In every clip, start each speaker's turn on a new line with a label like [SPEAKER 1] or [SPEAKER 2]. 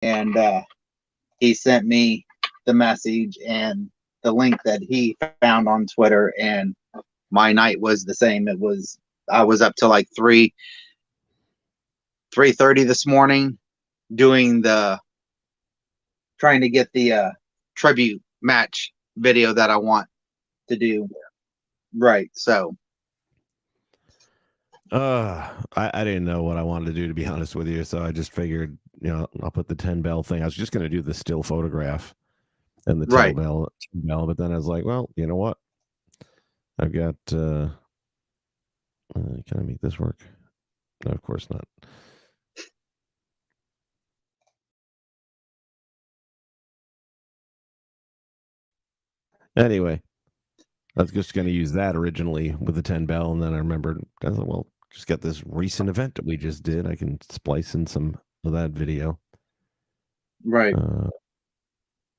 [SPEAKER 1] and he sent me the message and the link that he found on Twitter, and my night was the same. I was up till like 3:30 this morning doing trying to get the tribute match video that I want to do. Right. So
[SPEAKER 2] I didn't know what I wanted to do, to be honest with you, so I just figured, I'll put the 10 bell thing. I was just going to do the still photograph and the 10 bell, but then I was like, well, you know what? I've got can I make this work? No, of course not. Anyway, I was just going to use that originally with the 10 bell, and then I remembered, I was like, well, just got this recent event that we just did. I can splice in some of that video.
[SPEAKER 1] Right.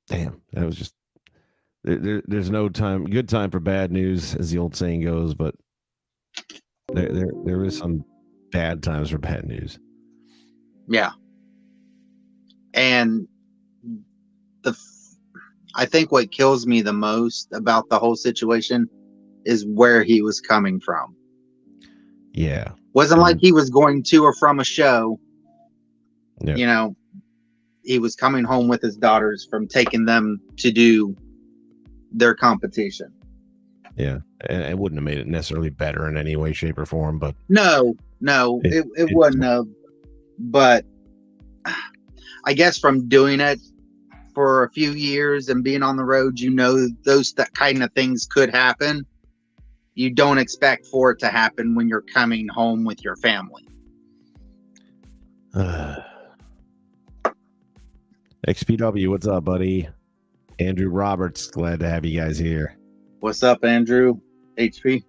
[SPEAKER 2] Damn, that was just there's no good time for bad news, as the old saying goes, but there is some bad times for bad news.
[SPEAKER 1] Yeah. And I think what kills me the most about the whole situation is where he was coming from.
[SPEAKER 2] Yeah.
[SPEAKER 1] Wasn't like he was going to or from a show.
[SPEAKER 2] Yeah.
[SPEAKER 1] He was coming home with his daughters from taking them to do their competition.
[SPEAKER 2] Yeah. And it wouldn't have made it necessarily better in any way, shape, or form, but
[SPEAKER 1] no, it wouldn't have. But I guess from doing it for a few years and being on the road, those kind of things could happen. You don't expect for it to happen when you're coming home with your family.
[SPEAKER 2] XPW, what's up, buddy? Andrew Roberts, glad to have you guys here.
[SPEAKER 1] What's up, Andrew? HP.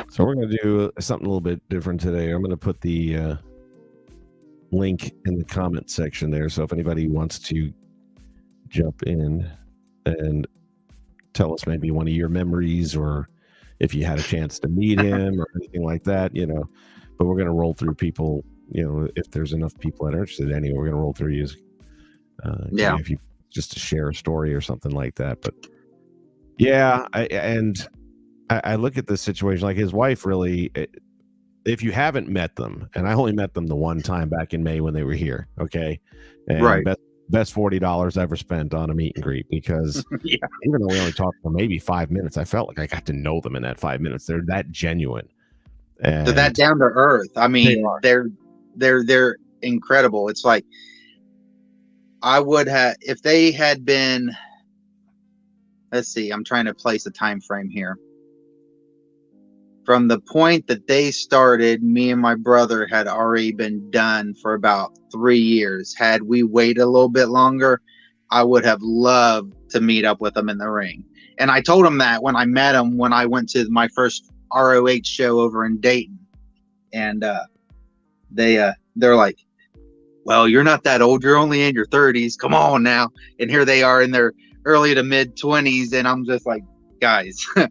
[SPEAKER 2] So we're going to do something a little bit different today. I'm going to put the link in the comment section there. So if anybody wants to jump in and tell us maybe one of your memories, or if you had a chance to meet him or anything like that, but we're going to roll through people, if there's enough people that are interested anyway, we're going to roll through you. If you just to share a story or something like that. But yeah, I look at this situation like his wife really, if you haven't met them, and I only met them the one time back in May when they were here. Okay. And
[SPEAKER 1] right.
[SPEAKER 2] Best $40 ever spent on a meet and greet, because even though we only talked for maybe 5 minutes, I felt like I got to know them in that 5 minutes. They're that genuine. And
[SPEAKER 1] they're that down to earth. I mean, they're incredible. It's like, I would have, if they had been, let's see, I'm trying to place a time frame here. From the point that they started, me and my brother had already been done for about 3 years. Had we waited a little bit longer, I would have loved to meet up with them in the ring. And I told them that when I met them, when I went to my first ROH show over in Dayton. And they're like, well, you're not that old. You're only in your 30s. Come on now. And here they are in their early to mid 20s. And I'm just like, guys, I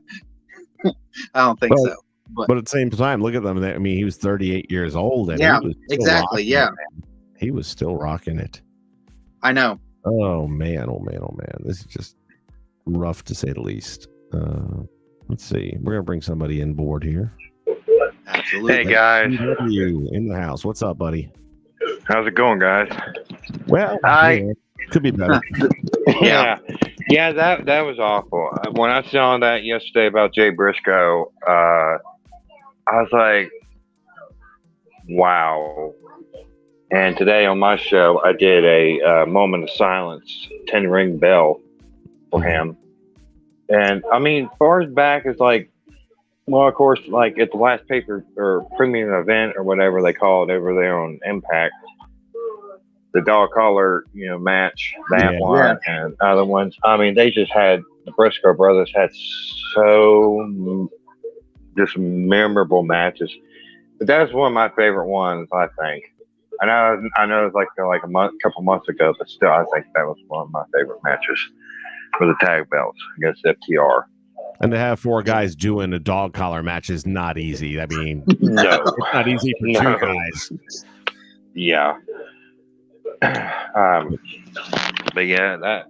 [SPEAKER 1] don't think so.
[SPEAKER 2] But at the same time, look at them. I mean, he was 38 years old. And
[SPEAKER 1] yeah, exactly. Yeah.
[SPEAKER 2] He was still rocking it.
[SPEAKER 1] I know.
[SPEAKER 2] Oh, man. Oh, man. Oh, man. This is just rough to say the least. Let's see. We're going to bring somebody in board here.
[SPEAKER 1] Absolutely.
[SPEAKER 3] Hey, guys.
[SPEAKER 2] You in the house. What's up, buddy?
[SPEAKER 3] How's it going, guys?
[SPEAKER 2] Well, could be better.
[SPEAKER 3] Yeah, that was awful. When I saw that yesterday about Jay Brisco, I was like, wow. And today on my show, I did a moment of silence, 10 ring bell for him. And I mean, far as back as like, well, of course, like at the last paper or premium event or whatever they call it over there on Impact, the dog collar, match, that one and other ones. I mean, they just had, the Brisco brothers had so just memorable matches. But that's one of my favorite ones, I think. I know it was like a couple months ago, but still, I think that was one of my favorite matches for the tag belts against FTR.
[SPEAKER 2] And to have 4 guys doing a dog collar match is not easy. I mean,
[SPEAKER 3] no,
[SPEAKER 2] it's not easy for 2 guys.
[SPEAKER 3] Yeah. um, but yeah,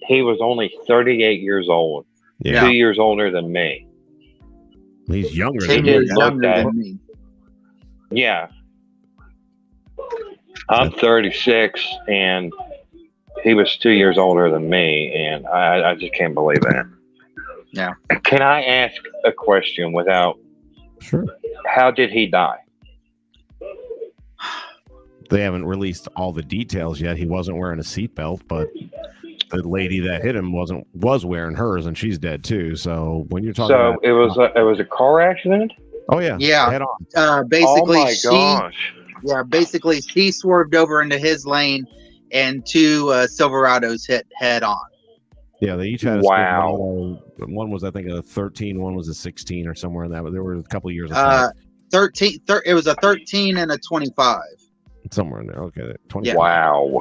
[SPEAKER 3] he was only 38 years old,
[SPEAKER 2] Yeah.
[SPEAKER 3] 2 years older than me.
[SPEAKER 2] He's younger
[SPEAKER 1] 10
[SPEAKER 2] than
[SPEAKER 1] years
[SPEAKER 2] me.
[SPEAKER 1] younger than me.
[SPEAKER 3] Yeah. I'm 36, and he was 2 years older than me, and I just can't believe that.
[SPEAKER 1] Yeah.
[SPEAKER 3] Can I ask a question without?
[SPEAKER 2] Sure.
[SPEAKER 3] How did he die?
[SPEAKER 2] They haven't released all the details yet. He wasn't wearing a seatbelt, but the lady that hit him was wearing hers, and she's dead too. So when you're talking about,
[SPEAKER 3] it was a car accident.
[SPEAKER 2] oh yeah,
[SPEAKER 1] Yeah.
[SPEAKER 2] head on.
[SPEAKER 1] Basically,
[SPEAKER 3] Oh my gosh.
[SPEAKER 1] basically she swerved over into his lane, and two Silverados hit head on.
[SPEAKER 2] Yeah, they each had a
[SPEAKER 3] Wow.
[SPEAKER 2] One was, I think, a 13. One was a 16 or somewhere in that. But there were a couple of years apart.
[SPEAKER 1] 13. It was a 13 and a 25.
[SPEAKER 2] Somewhere in there. Okay, 20.
[SPEAKER 1] Yeah.
[SPEAKER 3] Wow.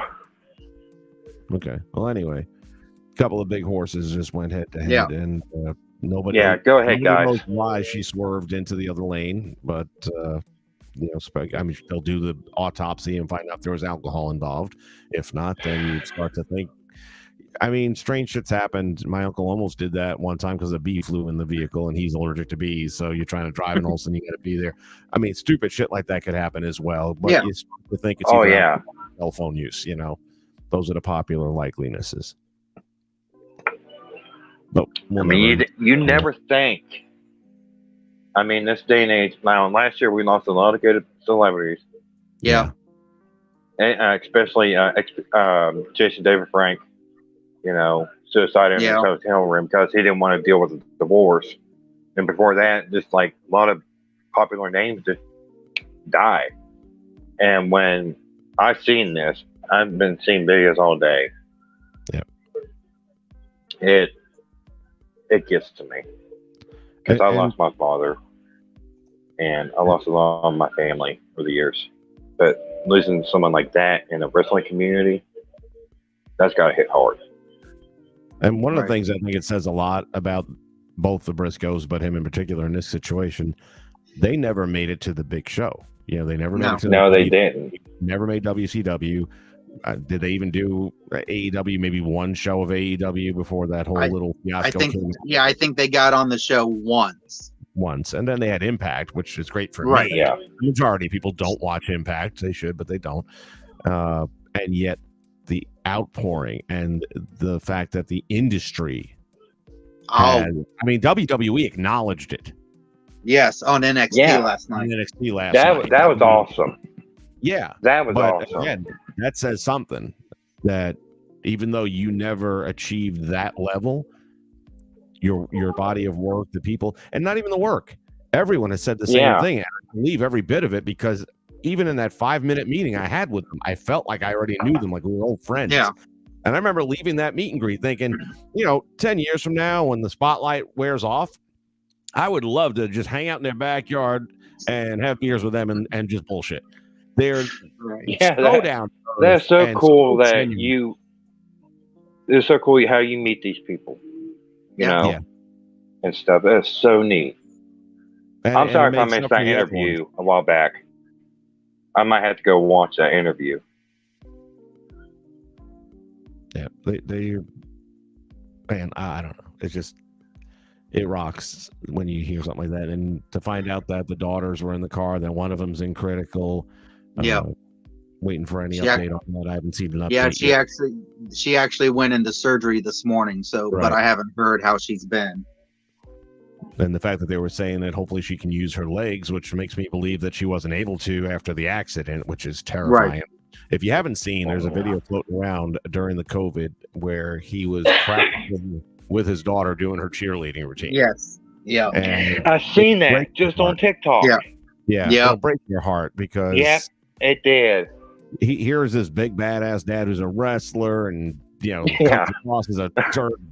[SPEAKER 2] Okay. Well, anyway, a couple of big horses just went head to head,
[SPEAKER 1] Yeah.
[SPEAKER 2] and nobody.
[SPEAKER 3] Yeah, go ahead,
[SPEAKER 2] nobody
[SPEAKER 3] guys.
[SPEAKER 2] knows why she swerved into the other lane, but I mean, they'll do the autopsy and find out if there was alcohol involved. If not, then you start to think. I mean, strange shit's happened. My uncle almost did that one time because a bee flew in the vehicle, and he's allergic to bees. So you're trying to drive, and all of a sudden you got to be there. I mean, stupid shit like that could happen as well. But
[SPEAKER 1] Yeah.
[SPEAKER 2] you start to think it's
[SPEAKER 3] Oh
[SPEAKER 2] either
[SPEAKER 3] yeah.
[SPEAKER 2] cell phone use. Those are the popular likelinesses. But
[SPEAKER 3] I mean, you never think. I mean, this day and age. Now, last year we lost a lot of good celebrities.
[SPEAKER 1] Yeah.
[SPEAKER 3] And, especially Jason David Frank. Suicide in his hotel room because he didn't want to deal with the divorce. And before that, just like a lot of popular names just died. And when I've seen this, I've been seeing videos all day.
[SPEAKER 2] Yeah.
[SPEAKER 3] It gets to me because I lost my father, and I lost a lot of my family over the years. But losing someone like that in a wrestling community, that's got to hit hard.
[SPEAKER 2] And one of the things I think it says a lot about both the Briscoes, but him in particular in this situation, they never made it to the big show. They never made it to
[SPEAKER 3] they didn't.
[SPEAKER 2] Never made WCW. Did they even do AEW? Maybe one show of AEW before that whole little fiasco came out?
[SPEAKER 1] Yeah, I think they got on the show once.
[SPEAKER 2] And then they had Impact, which is great for
[SPEAKER 1] me.
[SPEAKER 3] Yeah.
[SPEAKER 2] The majority of people don't watch Impact. They should, but they don't. And yet the outpouring and the fact that the industry WWE acknowledged it.
[SPEAKER 1] Yes, on NXT last night.
[SPEAKER 3] That was awesome.
[SPEAKER 2] Yeah.
[SPEAKER 3] That was awesome.
[SPEAKER 2] Again, that says something, that even though you never achieved that level, your body of work, the people, and not even the work, everyone has said the same thing. And I believe every bit of it, because even in that 5-minute meeting I had with them, I felt like I already knew them, like we were old friends.
[SPEAKER 1] Yeah.
[SPEAKER 2] And I remember leaving that meet and greet thinking, 10 years from now, when the spotlight wears off, I would love to just hang out in their backyard and have beers with them and just bullshit. They're so down.
[SPEAKER 3] That's so cool it's so cool how you meet these people, and stuff. That's so neat. I'm sorry if I missed that interview a while back. I might have to go watch that interview.
[SPEAKER 2] Yeah, they man, I don't know. It's just, it rocks when you hear something like that, and to find out that the daughters were in the car, that one of them's in critical. Waiting for any update on that. I haven't seen an update.
[SPEAKER 1] Yeah, she actually went into surgery this morning. So, but I haven't heard how she's been.
[SPEAKER 2] And the fact that they were saying that hopefully she can use her legs, which makes me believe that she wasn't able to after the accident, which is terrifying. Right. If you haven't seen, there's a video floating around during the COVID where he was practicing with his daughter doing her cheerleading routine.
[SPEAKER 1] Yes. Yeah.
[SPEAKER 3] And I've seen that just on TikTok.
[SPEAKER 2] Yeah. It'll break your heart because
[SPEAKER 3] it did.
[SPEAKER 2] Here's this big badass dad who's a wrestler, and comes across as a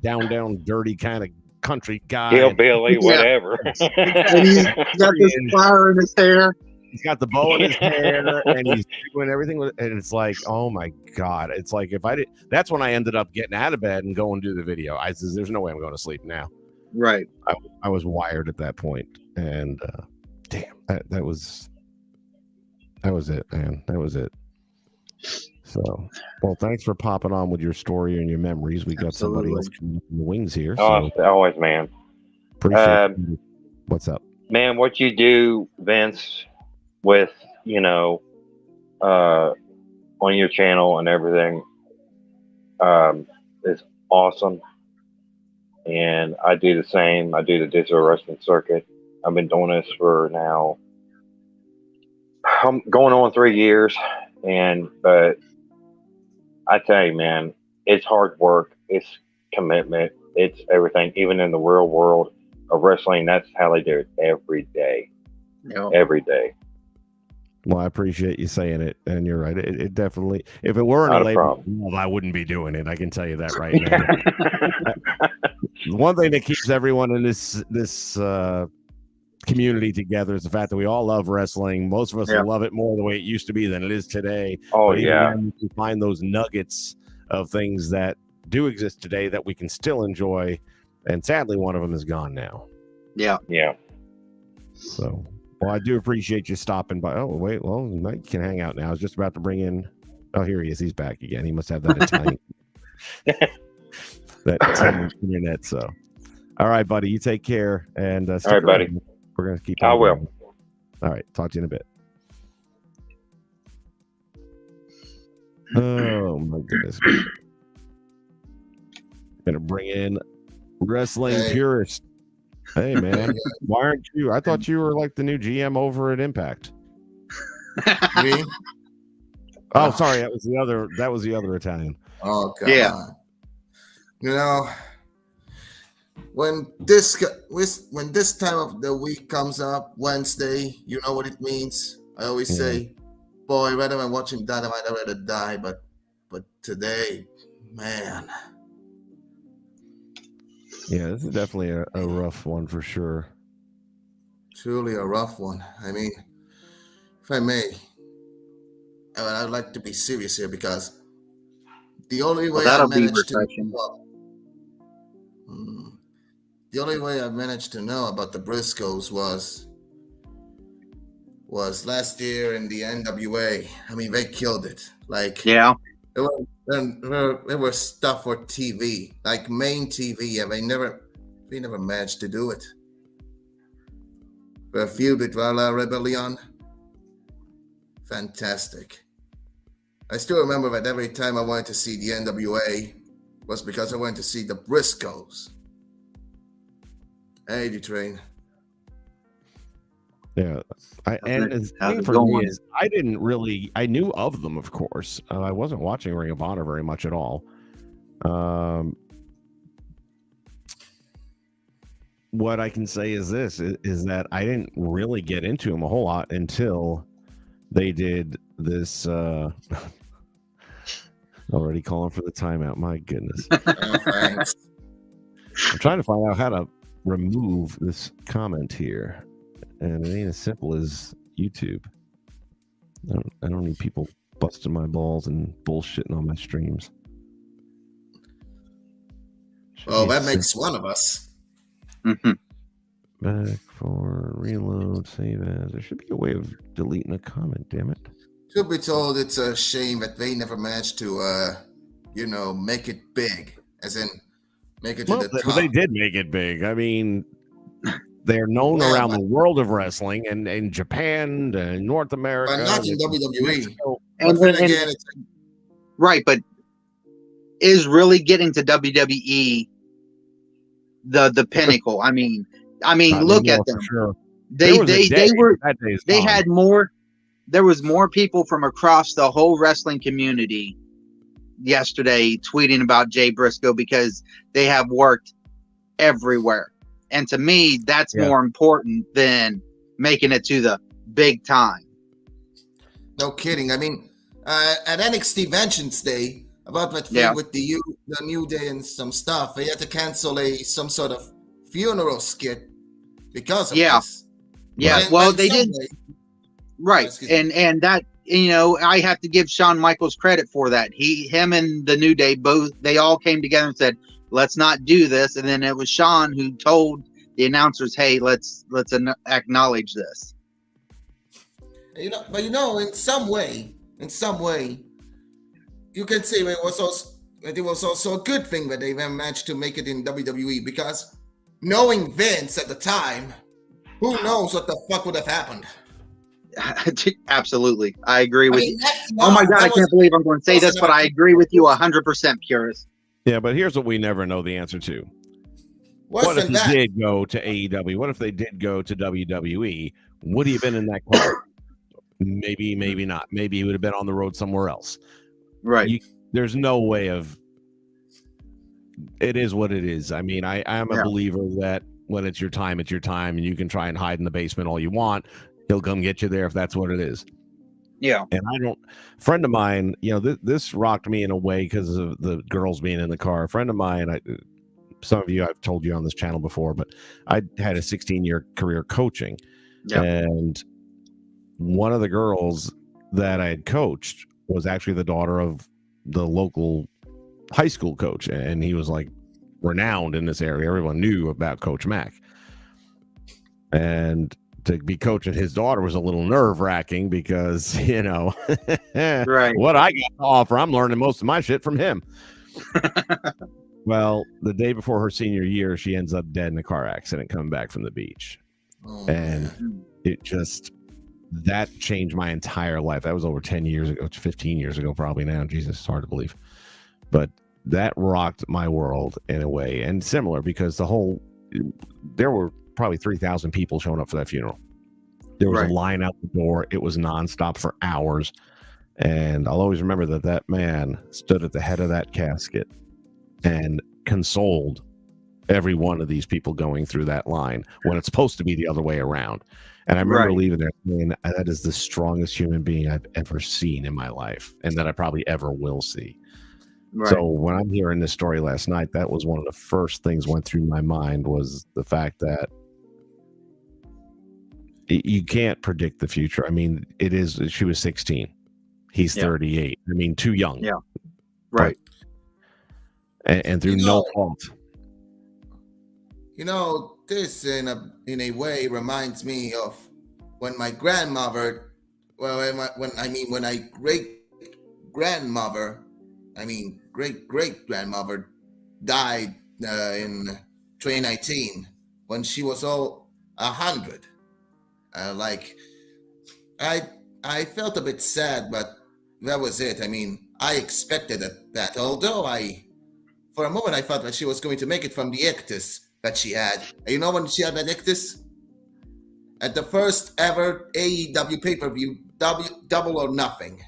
[SPEAKER 2] down dirty kind of country guy,
[SPEAKER 3] hillbilly, whatever.
[SPEAKER 1] And he's got this fire in his hair.
[SPEAKER 2] He's got the bow in his hair, and he's doing everything with. And it's like, oh my god! It's like if I did. That's when I ended up getting out of bed and going to do the video. I says, "There's no way I'm going to sleep now."
[SPEAKER 1] Right.
[SPEAKER 2] I was wired at that point, and damn, that was. That was it, man. That was it. So, well, thanks for popping on with your story and your memories. We got somebody else coming up in the wings here.
[SPEAKER 3] Oh,
[SPEAKER 2] So
[SPEAKER 3] always, man.
[SPEAKER 2] appreciate you. What's up?
[SPEAKER 3] Man, what you do, Vince, with, on your channel and everything, is awesome. And I do the same. I do the digital wrestling circuit. I've been doing this for now, I'm going on 3 years. But I tell you, man, it's hard work. It's commitment. It's everything. Even in the real world of wrestling, that's how they do it every day.
[SPEAKER 1] Yep.
[SPEAKER 3] Every day.
[SPEAKER 2] Well, I appreciate you saying it, and you're right. It definitely, if it weren't
[SPEAKER 3] Not
[SPEAKER 2] a
[SPEAKER 3] a
[SPEAKER 2] labor,
[SPEAKER 3] problem.
[SPEAKER 2] well, I wouldn't be doing it. I can tell you that right now. One thing that keeps everyone in this community together is the fact that we all love wrestling. Most of us love it more the way it used to be than it is today.
[SPEAKER 3] Oh,
[SPEAKER 2] but even
[SPEAKER 3] yeah.
[SPEAKER 2] then, you find those nuggets of things that do exist today that we can still enjoy, and sadly, one of them is gone now.
[SPEAKER 1] Yeah.
[SPEAKER 3] Yeah.
[SPEAKER 2] So, well, I do appreciate you stopping by. Oh, wait, well, Mike can hang out now. I was just about to bring in. Oh, here he is. He's back again. He must have that Italian, that Italian internet. So, all right, buddy, you take care. And
[SPEAKER 3] all right, buddy.
[SPEAKER 2] We're gonna keep.
[SPEAKER 3] I will.
[SPEAKER 2] Going. All right, talk to you in a bit. Oh my goodness. Gonna bring in wrestling purist. Hey man, why aren't you? I thought you were like the new GM over at Impact.
[SPEAKER 4] Me?
[SPEAKER 2] Oh, sorry, that was the other Italian.
[SPEAKER 4] Oh, come on. You know, when this time of the week comes up, Wednesday, you know what it means. I always say, boy, rather than watching Dynamite, I'd rather die. But today, man.
[SPEAKER 2] Yeah, this is definitely a rough one for sure.
[SPEAKER 4] Truly a rough one. I mean, if I may, I'd like to be serious here because the only way I managed to know about the Briscoes was last year in the NWA. I mean, they killed it. Like,
[SPEAKER 1] yeah,
[SPEAKER 4] it was stuff for TV, like main TV, and they never managed to do it. The feud with La Rebellion, fantastic. I still remember that every time I wanted to see the NWA was because I wanted to see the Briscoes. Hey, D-Train.
[SPEAKER 2] Yeah, the thing for me is I knew of them, of course. I wasn't watching Ring of Honor very much at all. What I can say is this, is that I didn't really get into them a whole lot until they did this. Already calling for the timeout. My goodness. I'm trying to find out how to remove this comment here. And it ain't as simple as YouTube. I don't need people busting my balls and bullshitting on my streams.
[SPEAKER 4] Well, that makes one of us.
[SPEAKER 1] Mm-hmm.
[SPEAKER 2] Back for reload, save as. There should be a way of deleting a comment, damn it.
[SPEAKER 4] Should be told it's a shame that they never managed to, make it big. As in, make it to the top.
[SPEAKER 2] But they did make it big. I mean... They're known around the world of wrestling and in Japan and North America.
[SPEAKER 4] But not in WWE.
[SPEAKER 1] And again, right, but is really getting to WWE the pinnacle? I mean, look at them.
[SPEAKER 2] Sure.
[SPEAKER 1] They had more. There was more people from across the whole wrestling community yesterday tweeting about Jay Briscoe because they have worked everywhere. And to me, that's more important than making it to the big time.
[SPEAKER 4] No kidding. I mean, at NXT Vengeance Day, about that thing with the New Day and some stuff, they had to cancel some sort of funeral skit because of this.
[SPEAKER 1] Yeah, well, they did. Right. And that, I have to give Shawn Michaels credit for that. Him and the New Day, they all came together and said, let's not do this. And then it was Shawn who told the announcers, hey, let's acknowledge this.
[SPEAKER 4] But in some way, you can say it was also a good thing that they managed to make it in WWE, because knowing Vince at the time, who knows what the fuck would have happened.
[SPEAKER 1] Absolutely, I agree with you.
[SPEAKER 4] No,
[SPEAKER 1] oh my god, I can't believe I'm going to say this, but I agree with you 100%, Purist.
[SPEAKER 2] Yeah, but here's what we never know the answer to. What if he did go to AEW? What if they did go to WWE? Would he have been in that car? Maybe, maybe not. Maybe he would have been on the road somewhere else.
[SPEAKER 1] Right.
[SPEAKER 2] There's no way of. It is what it is. I mean, I am a believer that when it's your time, and you can try and hide in the basement all you want. He'll come get you there if that's what it is.
[SPEAKER 1] Yeah.
[SPEAKER 2] And friend of mine, this rocked me in a way because of the girls being in the car. A friend of mine, some of you I've told you on this channel before, but I had a 16-year career coaching. Yeah. And one of the girls that I had coached was actually the daughter of the local high school coach. And he was like renowned in this area. Everyone knew about Coach Mack. And to be coaching his daughter was a little nerve-wracking because,
[SPEAKER 1] right.
[SPEAKER 2] What I got to offer, I'm learning most of my shit from him. Well, the day before her senior year, she ends up dead in a car accident coming back from the beach. And that changed my entire life. That was over 10 years ago, 15 years ago, probably now. Jesus, it's hard to believe. But that rocked my world in a way. And similar because there were probably 3,000 people showing up for that funeral. There was a line out the door. It was nonstop for hours. And I'll always remember that man stood at the head of that casket and consoled every one of these people going through that line when it's supposed to be the other way around. And I remember leaving there saying, that is the strongest human being I've ever seen in my life and that I probably ever will see. Right. So when I'm hearing this story last night, that was one of the first things went through my mind was the fact that you can't predict the future. I mean, she was 16. He's 38. I mean, too young.
[SPEAKER 1] Yeah. Right.
[SPEAKER 2] And through no fault.
[SPEAKER 4] This in a way reminds me of when my grandmother, when my great-great-grandmother died in 2019 when she was 100. I felt a bit sad, but that was it. I mean, I expected that. Although for a moment, I thought that she was going to make it from the ictus that she had. And when she had that ictus? At the first ever AEW pay-per-view, Double or Nothing.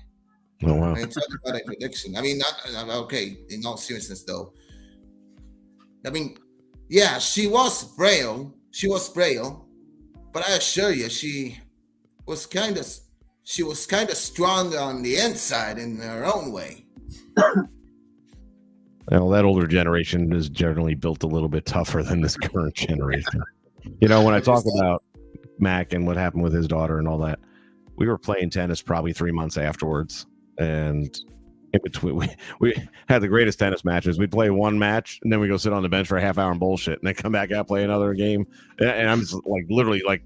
[SPEAKER 2] Oh, wow.
[SPEAKER 4] I talk about a prediction. I mean, okay, in all seriousness, though. I mean, yeah, she was frail. But I assure you, she was kind of strong on the inside in her own way.
[SPEAKER 2] Well, that older generation is generally built a little bit tougher than this current generation. When I talk about Mac and what happened with his daughter and all that, we were playing tennis probably 3 months afterwards. And in between, we had the greatest tennis matches. We'd play one match and then we go sit on the bench for a half hour and bullshit. And then come back out, play another game. And I'm just like literally like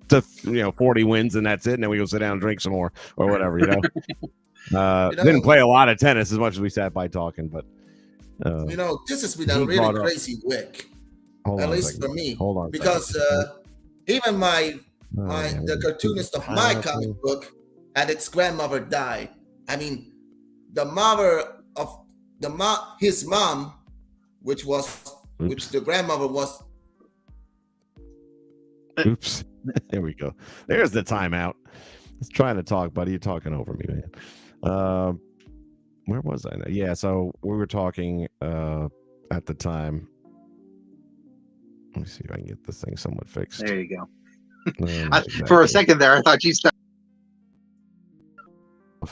[SPEAKER 2] to 40 wins and that's it. And then we go sit down and drink some more or whatever, Didn't play a lot of tennis as much as we sat by talking, but
[SPEAKER 4] this has been a really crazy week, at least for me.
[SPEAKER 2] Hold on,
[SPEAKER 4] because even the cartoonist of my comic book had its grandmother died. I mean, the mother of his mom, which the grandmother was.
[SPEAKER 2] Oops. There we go. There's the timeout. I was trying to talk, buddy. You're talking over me, man. Where was I now? Yeah, so we were talking at the time. Let me see if I can get this thing somewhat fixed.
[SPEAKER 1] There you go. Exactly. For a second there, I thought you stopped.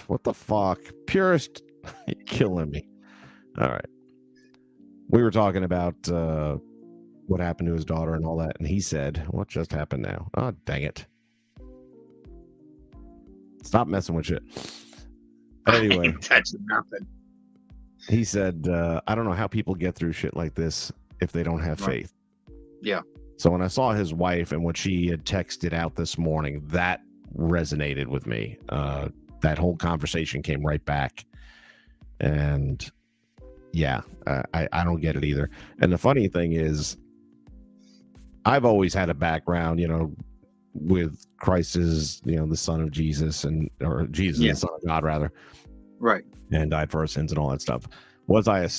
[SPEAKER 2] What the fuck? Purist, you're killing me. All right. We were talking about what happened to his daughter and all that, and he said, what just happened now? Oh, dang it. Stop messing with shit. Anyway,
[SPEAKER 1] touching nothing.
[SPEAKER 2] He said, I don't know how people get through shit like this if they don't have faith.
[SPEAKER 1] Yeah.
[SPEAKER 2] So when I saw his wife and what she had texted out this morning, that resonated with me. That whole conversation came right back. And yeah, I don't get it either. And the funny thing is, I've always had a background, with Christ as, the son of Jesus, or Jesus, the son of God, rather.
[SPEAKER 1] Right.
[SPEAKER 2] And died for our sins and all that stuff. Was I a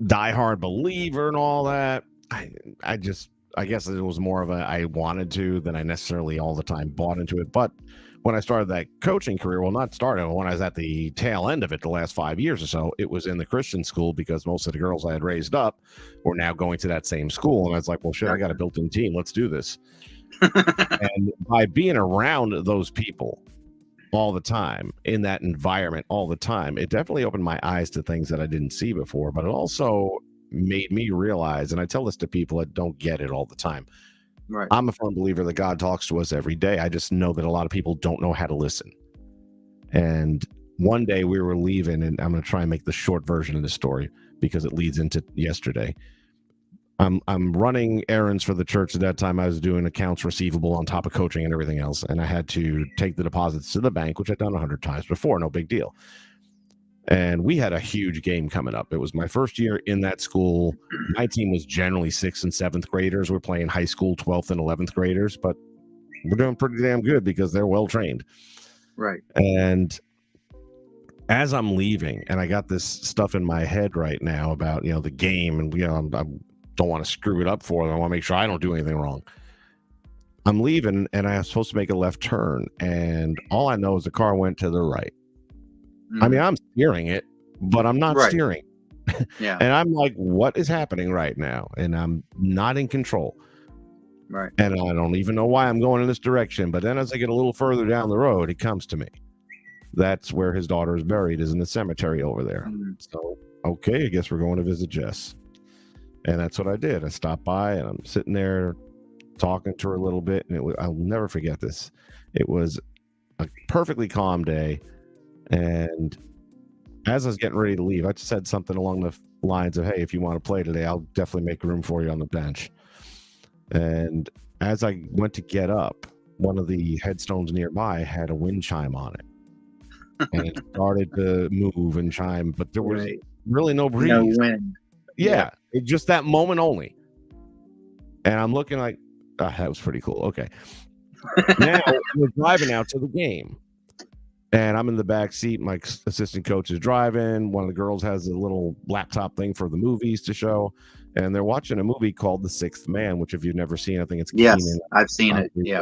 [SPEAKER 2] diehard believer and all that? I guess it was more of I wanted to than I necessarily all the time bought into it. But when I started that coaching career, well, not started, when I was at the tail end of it, the last 5 years or so, it was in the Christian school, because most of the girls I had raised up were now going to that same school. And I was like, well, shit, I got a built-in team. Let's do this. And by being around those people all the time, in that environment all the time, it definitely opened my eyes to things that I didn't see before. But it also made me realize, and I tell this to people that don't get it all the time,
[SPEAKER 1] right.
[SPEAKER 2] I'm a firm believer that God talks to us every day. I just know that a lot of people don't know how to listen. And one day we were leaving, and I'm going to try and make the short version of the story because it leads into yesterday. I'm running errands for the church. At that time, I was doing accounts receivable on top of coaching and everything else. And I had to take the deposits to the bank, which I'd done 100 times before. No big deal. And we had a huge game coming up. It was my first year in that school. My team was generally 6th and 7th graders. We're playing high school 12th and 11th graders, but we're doing pretty damn good because they're well trained.
[SPEAKER 1] Right.
[SPEAKER 2] And as I'm leaving, and I got this stuff in my head right now about, the game, and, I don't want to screw it up for them. I want to make sure I don't do anything wrong. I'm leaving, and I'm supposed to make a left turn, and all I know is the car went to the right. I mean, I'm steering it, but I'm not steering.
[SPEAKER 1] Yeah.
[SPEAKER 2] And I'm like, what is happening right now? And I'm not in control.
[SPEAKER 1] Right.
[SPEAKER 2] And I don't even know why I'm going in this direction. But then as I get a little further down the road, it comes to me. That's where his daughter is buried, is in the cemetery over there. So, okay, I guess we're going to visit Jess. And that's what I did. I stopped by, and I'm sitting there talking to her a little bit. And I'll never forget this. It was a perfectly calm day. And as I was getting ready to leave, I just said something along the lines of, hey, if you want to play today, I'll definitely make room for you on the bench. And as I went to get up, one of the headstones nearby had a wind chime on it. And it started to move and chime, but there was really no breeze.
[SPEAKER 1] No wind.
[SPEAKER 2] Yeah. Just that moment only. And I'm looking like, that was pretty cool. Okay. Now we're driving out to the game. And I'm in the back seat. My assistant coach is driving. One of the girls has a little laptop thing for the movies to show. And they're watching a movie called The Sixth Man, which if you've never seen, I think it's
[SPEAKER 1] Keenan. I've seen it. Yeah.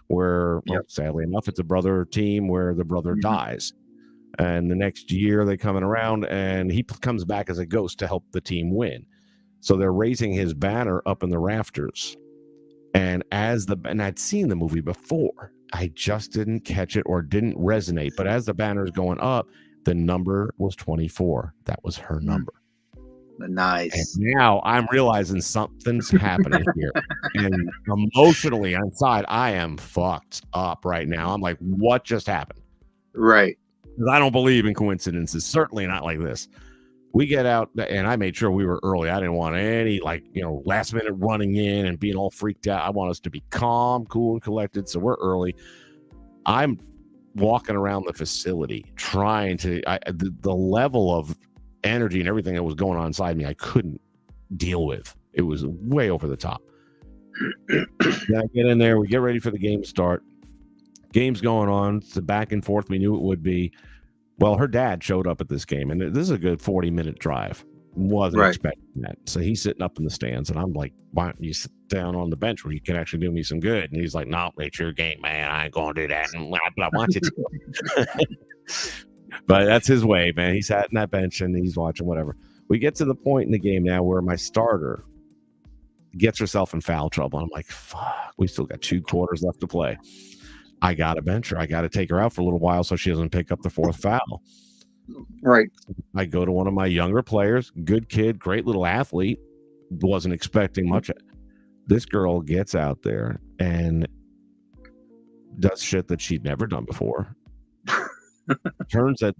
[SPEAKER 2] Where, sadly enough, it's a brother team where the brother dies. And the next year they coming around, and he comes back as a ghost to help the team win. So they're raising his banner up in the rafters. And and I'd seen the movie before. I just didn't catch it or didn't resonate. But as the banner is going up, the number was 24. That was her number.
[SPEAKER 1] Nice.
[SPEAKER 2] And now I'm realizing something's happening here. And emotionally inside, I am fucked up right now. I'm like, what just happened?
[SPEAKER 1] Right.
[SPEAKER 2] Because I don't believe in coincidences. Certainly not like this. We get out, and I made sure we were early. I didn't want any, last minute running in and being all freaked out. I want us to be calm, cool, and collected. So we're early. I'm walking around the facility trying to, the level of energy and everything that was going on inside me, I couldn't deal with. It was way over the top. Then I get in there. We get ready for the game to start. Game's going on. It's the back and forth we knew it would be. Well, her dad showed up at this game, and this is a good 40-minute drive. Wasn't expecting that. So he's sitting up in the stands, and I'm like, why don't you sit down on the bench where you can actually do me some good? And he's like, no, it's your game, man. I ain't going to do that. But I want you to. But that's his way, man. He sat in that bench, and he's watching whatever. We get to the point in the game now where my starter gets herself in foul trouble. I'm like, fuck, we still got 2 quarters left to play. I got to bench her. I got to take her out for a little while so she doesn't pick up the 4th foul.
[SPEAKER 1] Right.
[SPEAKER 2] I go to one of my younger players, good kid, great little athlete, wasn't expecting much. This girl gets out there and does shit that she'd never done before. Turns that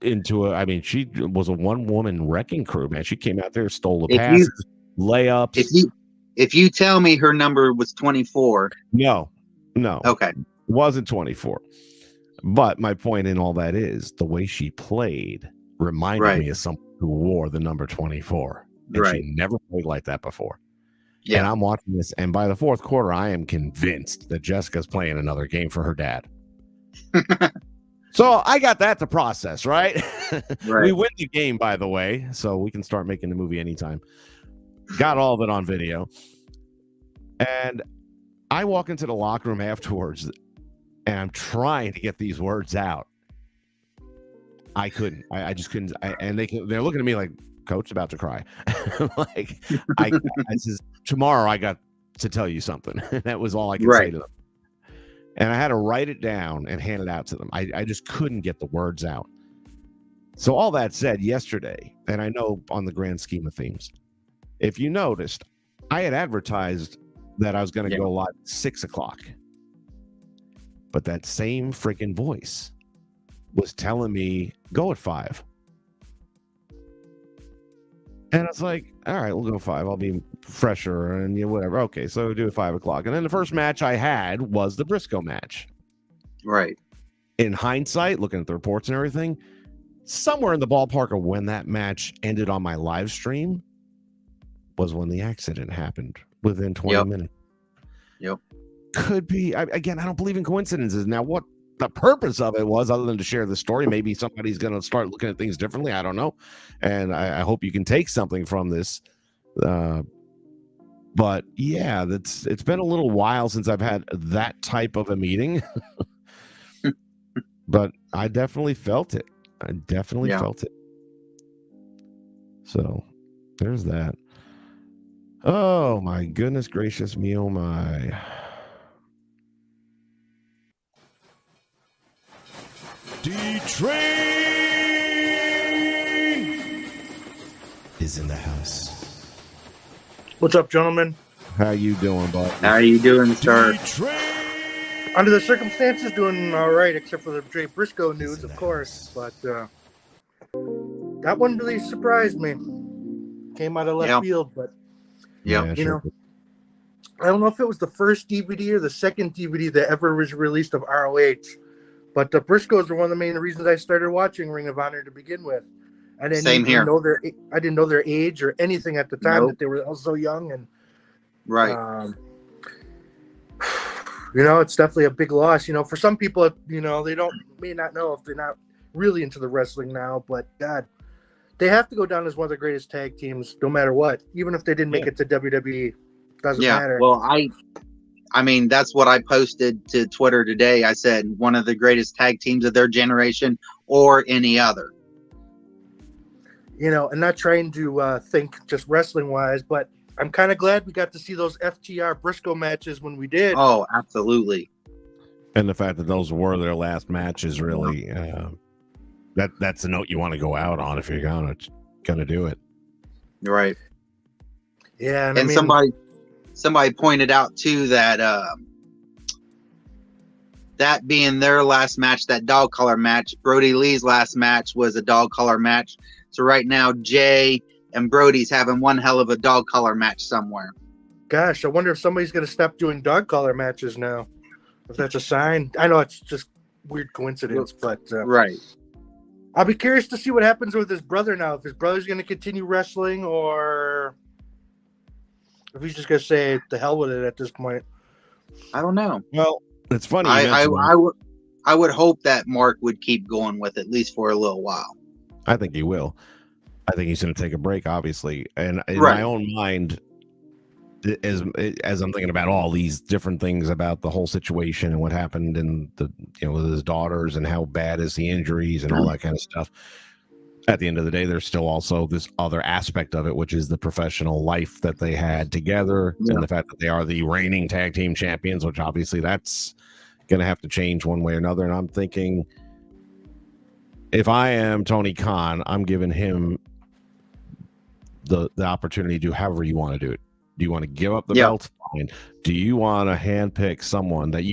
[SPEAKER 2] into she was a one-woman wrecking crew, man. She came out there, stole the passes, layups.
[SPEAKER 1] If you tell me her number was 24.
[SPEAKER 2] No.
[SPEAKER 1] Okay.
[SPEAKER 2] wasn't 24. But my point in all that is the way she played reminded me of someone who wore the number 24. And she never played like that before. Yeah. And I'm watching this, and by the fourth quarter, I am convinced that Jessica's playing another game for her dad. So I got that to process, right? We win the game, by the way, so we can start making the movie anytime. Got all of it on video. And I walk into the locker room afterwards, and I'm trying to get these words out. I couldn't. I just couldn't. And they're looking at me like, Coach, about to cry. Like, I says, tomorrow I got to tell you something. That was all I could say to them. And I had to write it down and hand it out to them. I just couldn't get the words out. So all that said, yesterday, and I know on the grand scheme of things, if you noticed, I had advertised that I was going to go live at 6 o'clock. But that same freaking voice was telling me, go at 5. And I was like, all right, we'll go 5. I'll be fresher and whatever. Okay, so we'll do it 5 o'clock. And then the first match I had was the Brisco match. Right. In hindsight, looking at the reports and everything, somewhere in the ballpark of when that match ended on my live stream was when the accident happened within 20 minutes. Yep. Could be. Again, I don't believe in coincidences. Now, what the purpose of it was, other than to share the story, maybe somebody's going to start looking at things differently. I don't know. And I hope you can take something from this. But yeah, it's been a little while since I've had that type of a meeting. But I definitely felt it. I definitely felt it. So there's that. Oh my goodness gracious me, oh my. D-Train is in the house.
[SPEAKER 5] What's up, gentlemen?
[SPEAKER 2] How you doing, bud?
[SPEAKER 1] How you doing, sir?
[SPEAKER 5] Under the circumstances, doing all right, except for the Jay Brisco news, of course. But that one really surprised me. Came out of left field, but you know, I don't know if it was the first DVD or the second DVD that ever was released of ROH. But the Briscoes were one of the main reasons I started watching Ring of Honor to begin with. I didn't know their age or anything at the time, that they were all so young. And you know, it's definitely a big loss. You know, for some people, you know, they may not know if they're not really into the wrestling now. But God, they have to go down as one of the greatest tag teams, no matter what. Even if they didn't make it to WWE, doesn't matter.
[SPEAKER 1] Well, I mean, that's what I posted to Twitter today. I said one of the greatest tag teams of their generation or any other.
[SPEAKER 5] You know, and not trying to think just wrestling-wise, but I'm kind of glad we got to see those FTR Briscoe matches when we did.
[SPEAKER 1] Oh, absolutely.
[SPEAKER 2] And the fact that those were their last matches, really, that's the note you want to go out on if you're gonna do it.
[SPEAKER 1] Right.
[SPEAKER 5] Yeah,
[SPEAKER 1] and I mean, somebody pointed out too that that being their last match, that dog collar match, Brody Lee's last match was a dog collar match. So right now, Jay and Brody's having one hell of a dog collar match somewhere.
[SPEAKER 5] Gosh, I wonder if somebody's going to stop doing dog collar matches now. If that's a sign. I know it's just weird coincidence, but
[SPEAKER 1] right.
[SPEAKER 5] I'll be curious to see what happens with his brother now. If his brother's going to continue wrestling, or if he's just going to say the hell with it at this point.
[SPEAKER 1] I don't know.
[SPEAKER 2] Well, it's funny.
[SPEAKER 1] I would hope that Mark would keep going with it, at least for a little while.
[SPEAKER 2] I think he will. I think he's going to take a break, obviously. And in my own mind, as I'm thinking about all these different things about the whole situation and what happened and with his daughters and how bad is the injuries and all that kind of stuff. At the end of the day, there's still also this other aspect of it, which is the professional life that they had together and the fact that they are the reigning tag team champions, which obviously that's going to have to change one way or another. And I'm thinking, if I am Tony Khan, I'm giving him the opportunity to do however you want to do it. Do you want to give up the belt? Fine. Do you want to handpick someone that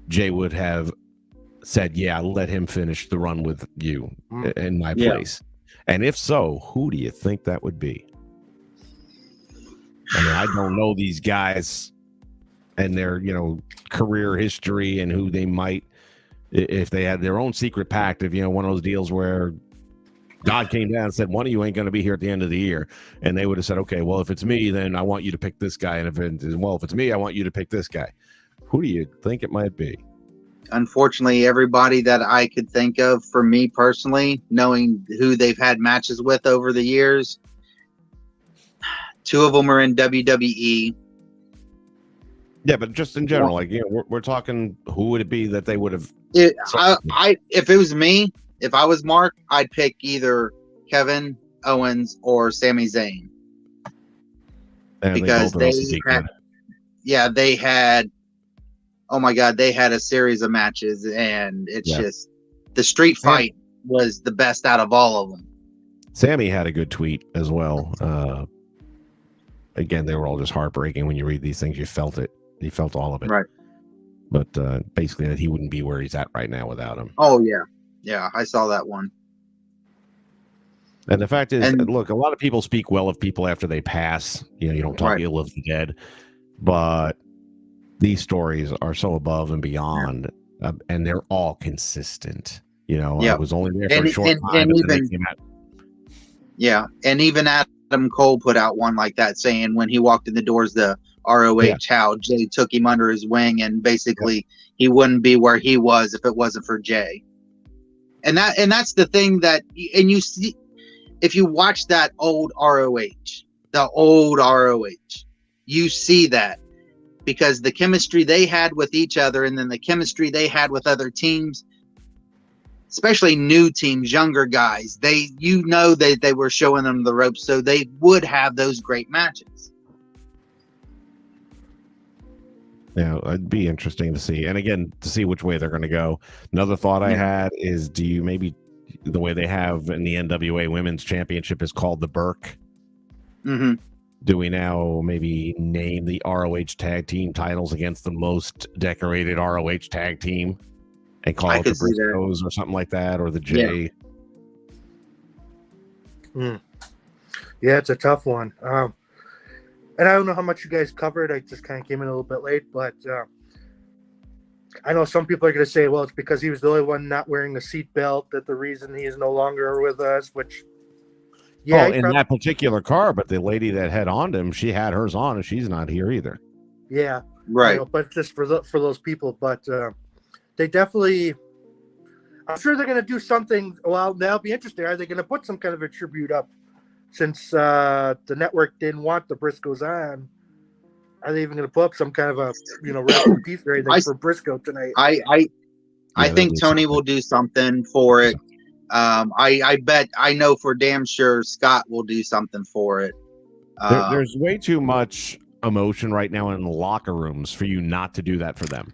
[SPEAKER 2] Jay would have said, yeah, let him finish the run with you in my place? And if so, who do you think that would be? I mean, I don't know these guys and their, career history and who they might, if they had their own secret pact, if, one of those deals where God came down and said, one of you ain't going to be here at the end of the year. And they would have said, okay, well, if it's me, then I want you to pick this guy. And if it's me, I want you to pick this guy. Who do you think it might be?
[SPEAKER 1] Unfortunately, everybody that I could think of, for me personally, knowing who they've had matches with over the years, 2 of them are in WWE.
[SPEAKER 2] Yeah, but just in general, we're talking, who would it be that they would have?
[SPEAKER 1] If it was me, if I was Mark, I'd pick either Kevin Owens or Sami Zayn. Because they had, oh my God, they had a series of matches, and it's just, the street fight was the best out of all of them.
[SPEAKER 2] Sammy had a good tweet as well. Again, they were all just heartbreaking. When you read these things, you felt it. He felt all of it.
[SPEAKER 1] Right.
[SPEAKER 2] But basically, that he wouldn't be where he's at right now without him.
[SPEAKER 1] Oh, yeah. Yeah, I saw that one.
[SPEAKER 2] And the fact is, look, a lot of people speak well of people after they pass. You don't talk ill of the dead. But these stories are so above and beyond, and they're all consistent. I was only there for a short time, but then they came out.
[SPEAKER 1] Yeah, and even Adam Cole put out one like that, saying when he walked in the doors, the ROH, how Jay took him under his wing, and basically he wouldn't be where he was if it wasn't for Jay. And that's the thing that, and you see, if you watch that old ROH, you see that, because the chemistry they had with each other, and then the chemistry they had with other teams, especially new teams, younger guys, they were showing them the ropes, so they would have those great matches.
[SPEAKER 2] Yeah, it'd be interesting to see. And again, to see which way they're going to go. Another thought I had is, do you maybe, the way they have in the NWA Women's Championship is called the Burke?
[SPEAKER 1] Mm-hmm.
[SPEAKER 2] Do we now maybe name the ROH tag team titles against the most decorated ROH tag team and call it the Briscoes or something like that, or the J?
[SPEAKER 5] Yeah, it's a tough one. And I don't know how much you guys covered. I just kind of came in a little bit late, but I know some people are going to say, well, it's because he was the only one not wearing the seat belt that the reason he is no longer with us, which,
[SPEAKER 2] that particular car, but the lady that had on him, she had hers on, and she's not here either.
[SPEAKER 5] Yeah.
[SPEAKER 1] Right.
[SPEAKER 5] But just for those people, but they definitely, I'm sure they're going to do something. Well, that'll be interesting. Are they going to put some kind of a tribute up? Since the network didn't want the Briscoes on, are they even going to put up some kind of a rest in peace or anything for Briscoe tonight?
[SPEAKER 1] I think Tony will do something for it. I bet, I know for damn sure Scott will do something for it.
[SPEAKER 2] There's way too much emotion right now in the locker rooms for you not to do that for them.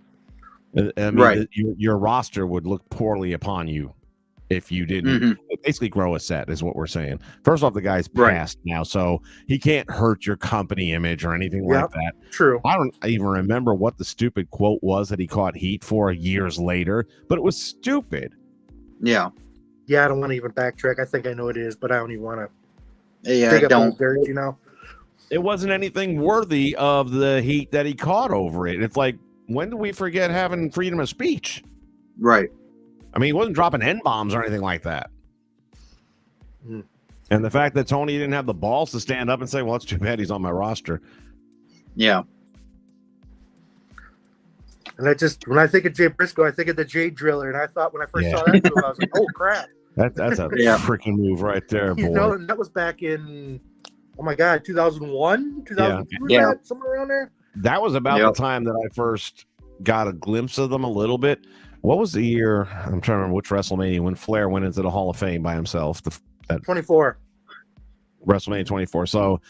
[SPEAKER 2] I mean, your roster would look poorly upon you if you didn't basically grow a set, is what we're saying. First off, the guy's passed now, so he can't hurt your company image or anything like that.
[SPEAKER 5] True.
[SPEAKER 2] I don't even remember what the stupid quote was that he caught heat for years later, but it was stupid.
[SPEAKER 1] Yeah.
[SPEAKER 5] Yeah, I don't want to even backtrack. I think I know what it is, but I don't even want to.
[SPEAKER 1] Yeah, don't.
[SPEAKER 5] Dirt,
[SPEAKER 2] It wasn't anything worthy of the heat that he caught over it. It's like, when do we forget having freedom of speech?
[SPEAKER 1] Right.
[SPEAKER 2] I mean, he wasn't dropping N-bombs or anything like that. And the fact that Tony didn't have the balls to stand up and say, well, it's too bad he's on my roster.
[SPEAKER 1] Yeah.
[SPEAKER 5] And when I think of Jay Briscoe, I think of the Jay Driller. And I thought when I first saw that move, I was like, oh, crap.
[SPEAKER 2] That's a freaking move right there, boy.
[SPEAKER 5] And that was back in, oh, my God, 2001, 2002, somewhere around there?
[SPEAKER 2] That was about the time that I first got a glimpse of them a little bit. What was the year? I'm trying to remember which WrestleMania when Flair went into the Hall of Fame by himself.
[SPEAKER 5] 24.
[SPEAKER 2] WrestleMania 24. So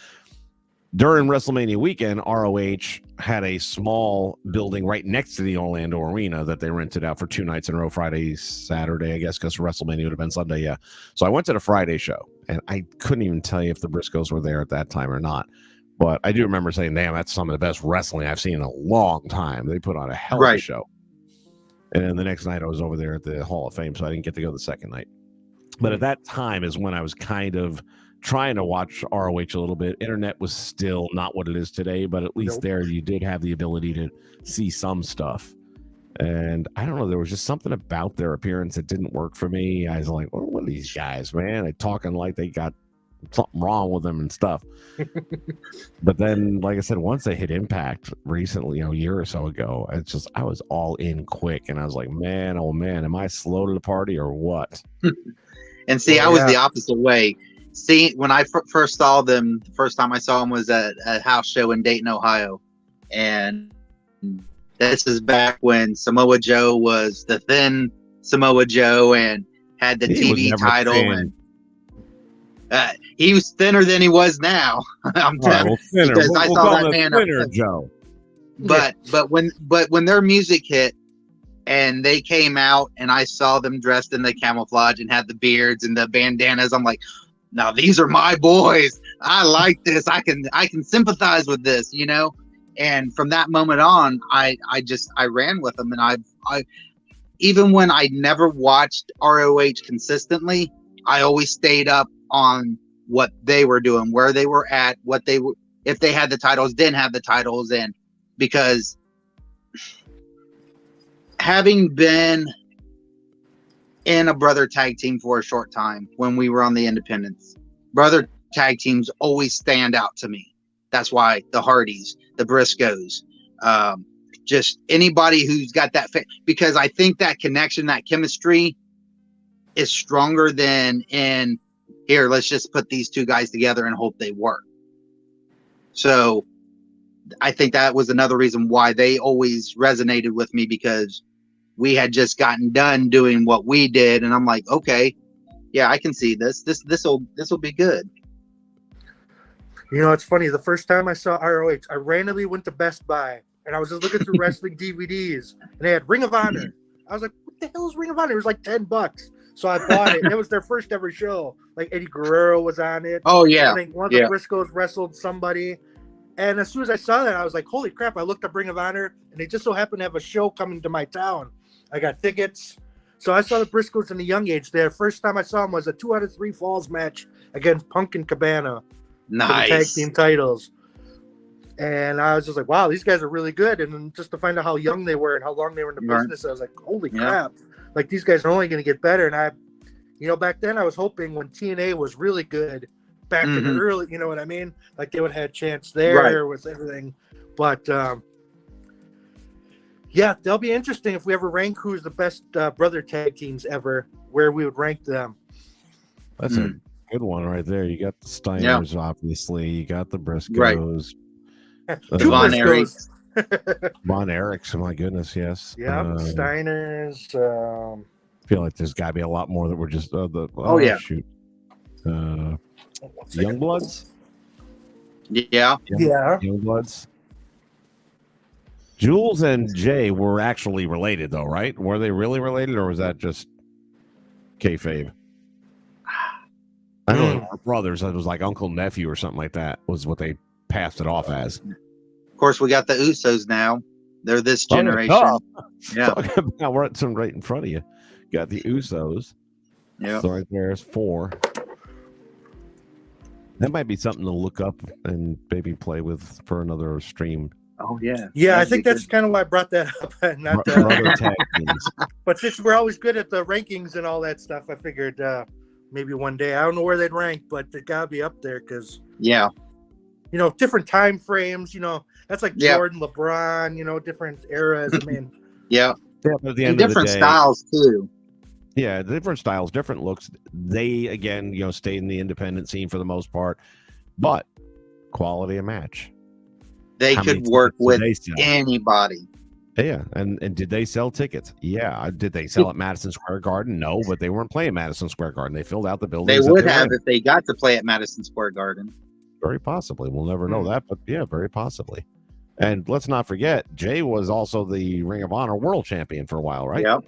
[SPEAKER 2] during WrestleMania weekend, ROH had a small building right next to the Orlando Arena that they rented out for 2 nights in a row, Friday, Saturday, I guess, because WrestleMania would have been Sunday. Yeah. So I went to the Friday show, and I couldn't even tell you if the Briscoes were there at that time or not. But I do remember saying, damn, that's some of the best wrestling I've seen in a long time. They put on a hell of a show. And then the next night I was over there at the Hall of Fame, so I didn't get to go the second night. But at that time is when I was kind of trying to watch ROH a little bit. Internet was still not what it is today, but at least there you did have the ability to see some stuff. And I don't know, there was just something about their appearance that didn't work for me. I was like, well, what are these guys, man? They talking like they got something wrong with them and stuff. But then, like I said, once they hit Impact recently, a year or so ago, I was all in quick, and I was like, man, oh man, am I slow to the party or what?
[SPEAKER 1] And see, I was the opposite way. See, when I first saw them, the first time I saw them was at a house show in Dayton, Ohio, and this is back when Samoa Joe was the thin Samoa Joe and had the TV title, and he was thinner than he was now. I'm telling you, because I saw that man
[SPEAKER 2] thinner Joe.
[SPEAKER 1] But when their music hit and they came out and I saw them dressed in the camouflage and had the beards and the bandanas, I'm like, now these are my boys. I like this. I can sympathize with this, And from that moment on, I ran with them, and I even when I never watched ROH consistently, I always stayed up on what they were doing, where they were at, what they were, if they had the titles, didn't have the titles, and because having been in a brother tag team for a short time when we were on the independents, brother tag teams always stand out to me. That's why the Hardys, the Briscos, just anybody who's got that because I think that connection, that chemistry is stronger than in here, let's just put these two guys together and hope they work. So I think that was another reason why they always resonated with me, because we had just gotten done doing what we did, and I'm like, okay, yeah, I can see this will be good.
[SPEAKER 5] It's funny. The first time I saw ROH, I randomly went to Best Buy, and I was just looking through wrestling DVDs, and they had Ring of Honor. I was like, what the hell is Ring of Honor? It was like $10. So I bought it. It was their first ever show. Like Eddie Guerrero was on it.
[SPEAKER 1] Oh, yeah.
[SPEAKER 5] I think one of the Briscoes wrestled somebody. And as soon as I saw that, I was like, holy crap. I looked up Ring of Honor, and they just so happened to have a show coming to my town. I got tickets. So I saw the Briscoes in a young age there. First time I saw them was a 2 out of 3 falls match against Punk and Cabana.
[SPEAKER 1] Nice.
[SPEAKER 5] For the tag team titles. And I was just like, wow, these guys are really good. And then just to find out how young they were and how long they were in the business, I was like, holy crap. Like, these guys are only going to get better. And I, back then I was hoping when TNA was really good back in the early, you know what I mean? Like, they would have had a chance there with everything. But, yeah, they'll be interesting if we ever rank who's the best brother tag teams ever, where we would rank them.
[SPEAKER 2] That's a good one right there. You got the Steiners, obviously. You got the Briscoes.
[SPEAKER 1] Von Erichs.
[SPEAKER 2] Von Erichs, my goodness, yes.
[SPEAKER 5] Yeah, Steiners.
[SPEAKER 2] I feel like there's got to be a lot more that were just shoot. Youngbloods?
[SPEAKER 1] Yeah.
[SPEAKER 2] Youngbloods. Jules and Jay were actually related, though, right? Were they really related, or was that just kayfabe? I know they were brothers. It was like uncle nephew or something like that was what they passed it off as.
[SPEAKER 1] Of course, we got the Usos now. They're this generation. Yeah,
[SPEAKER 2] talking about right in front of you. Got the Usos.
[SPEAKER 1] Yeah,
[SPEAKER 2] so right there's 4. That might be something to look up and maybe play with for another stream.
[SPEAKER 1] Oh yeah,
[SPEAKER 5] yeah. I think that's kind of why I brought that up. Not
[SPEAKER 2] tag teams.
[SPEAKER 5] But since we're always good at the rankings and all that stuff, I figured maybe one day. I don't know where they'd rank, but they gotta be up there because different time frames. That's like Jordan, LeBron. Different eras. I mean,
[SPEAKER 1] yeah.
[SPEAKER 2] But at the end
[SPEAKER 1] different
[SPEAKER 2] of the day,
[SPEAKER 1] styles too.
[SPEAKER 2] Yeah, different styles, different looks. They again, stayed in the independent scene for the most part, but quality of match.
[SPEAKER 1] They could work with anybody.
[SPEAKER 2] Yeah, and did they sell tickets? Yeah. Did they sell at Madison Square Garden? No, but they weren't playing Madison Square Garden. They filled out the building.
[SPEAKER 1] They would have if they got to play at Madison Square Garden.
[SPEAKER 2] Very possibly. We'll never know that, but yeah, very possibly. And let's not forget, Jay was also the Ring of Honor World Champion for a while, right?
[SPEAKER 1] Yep.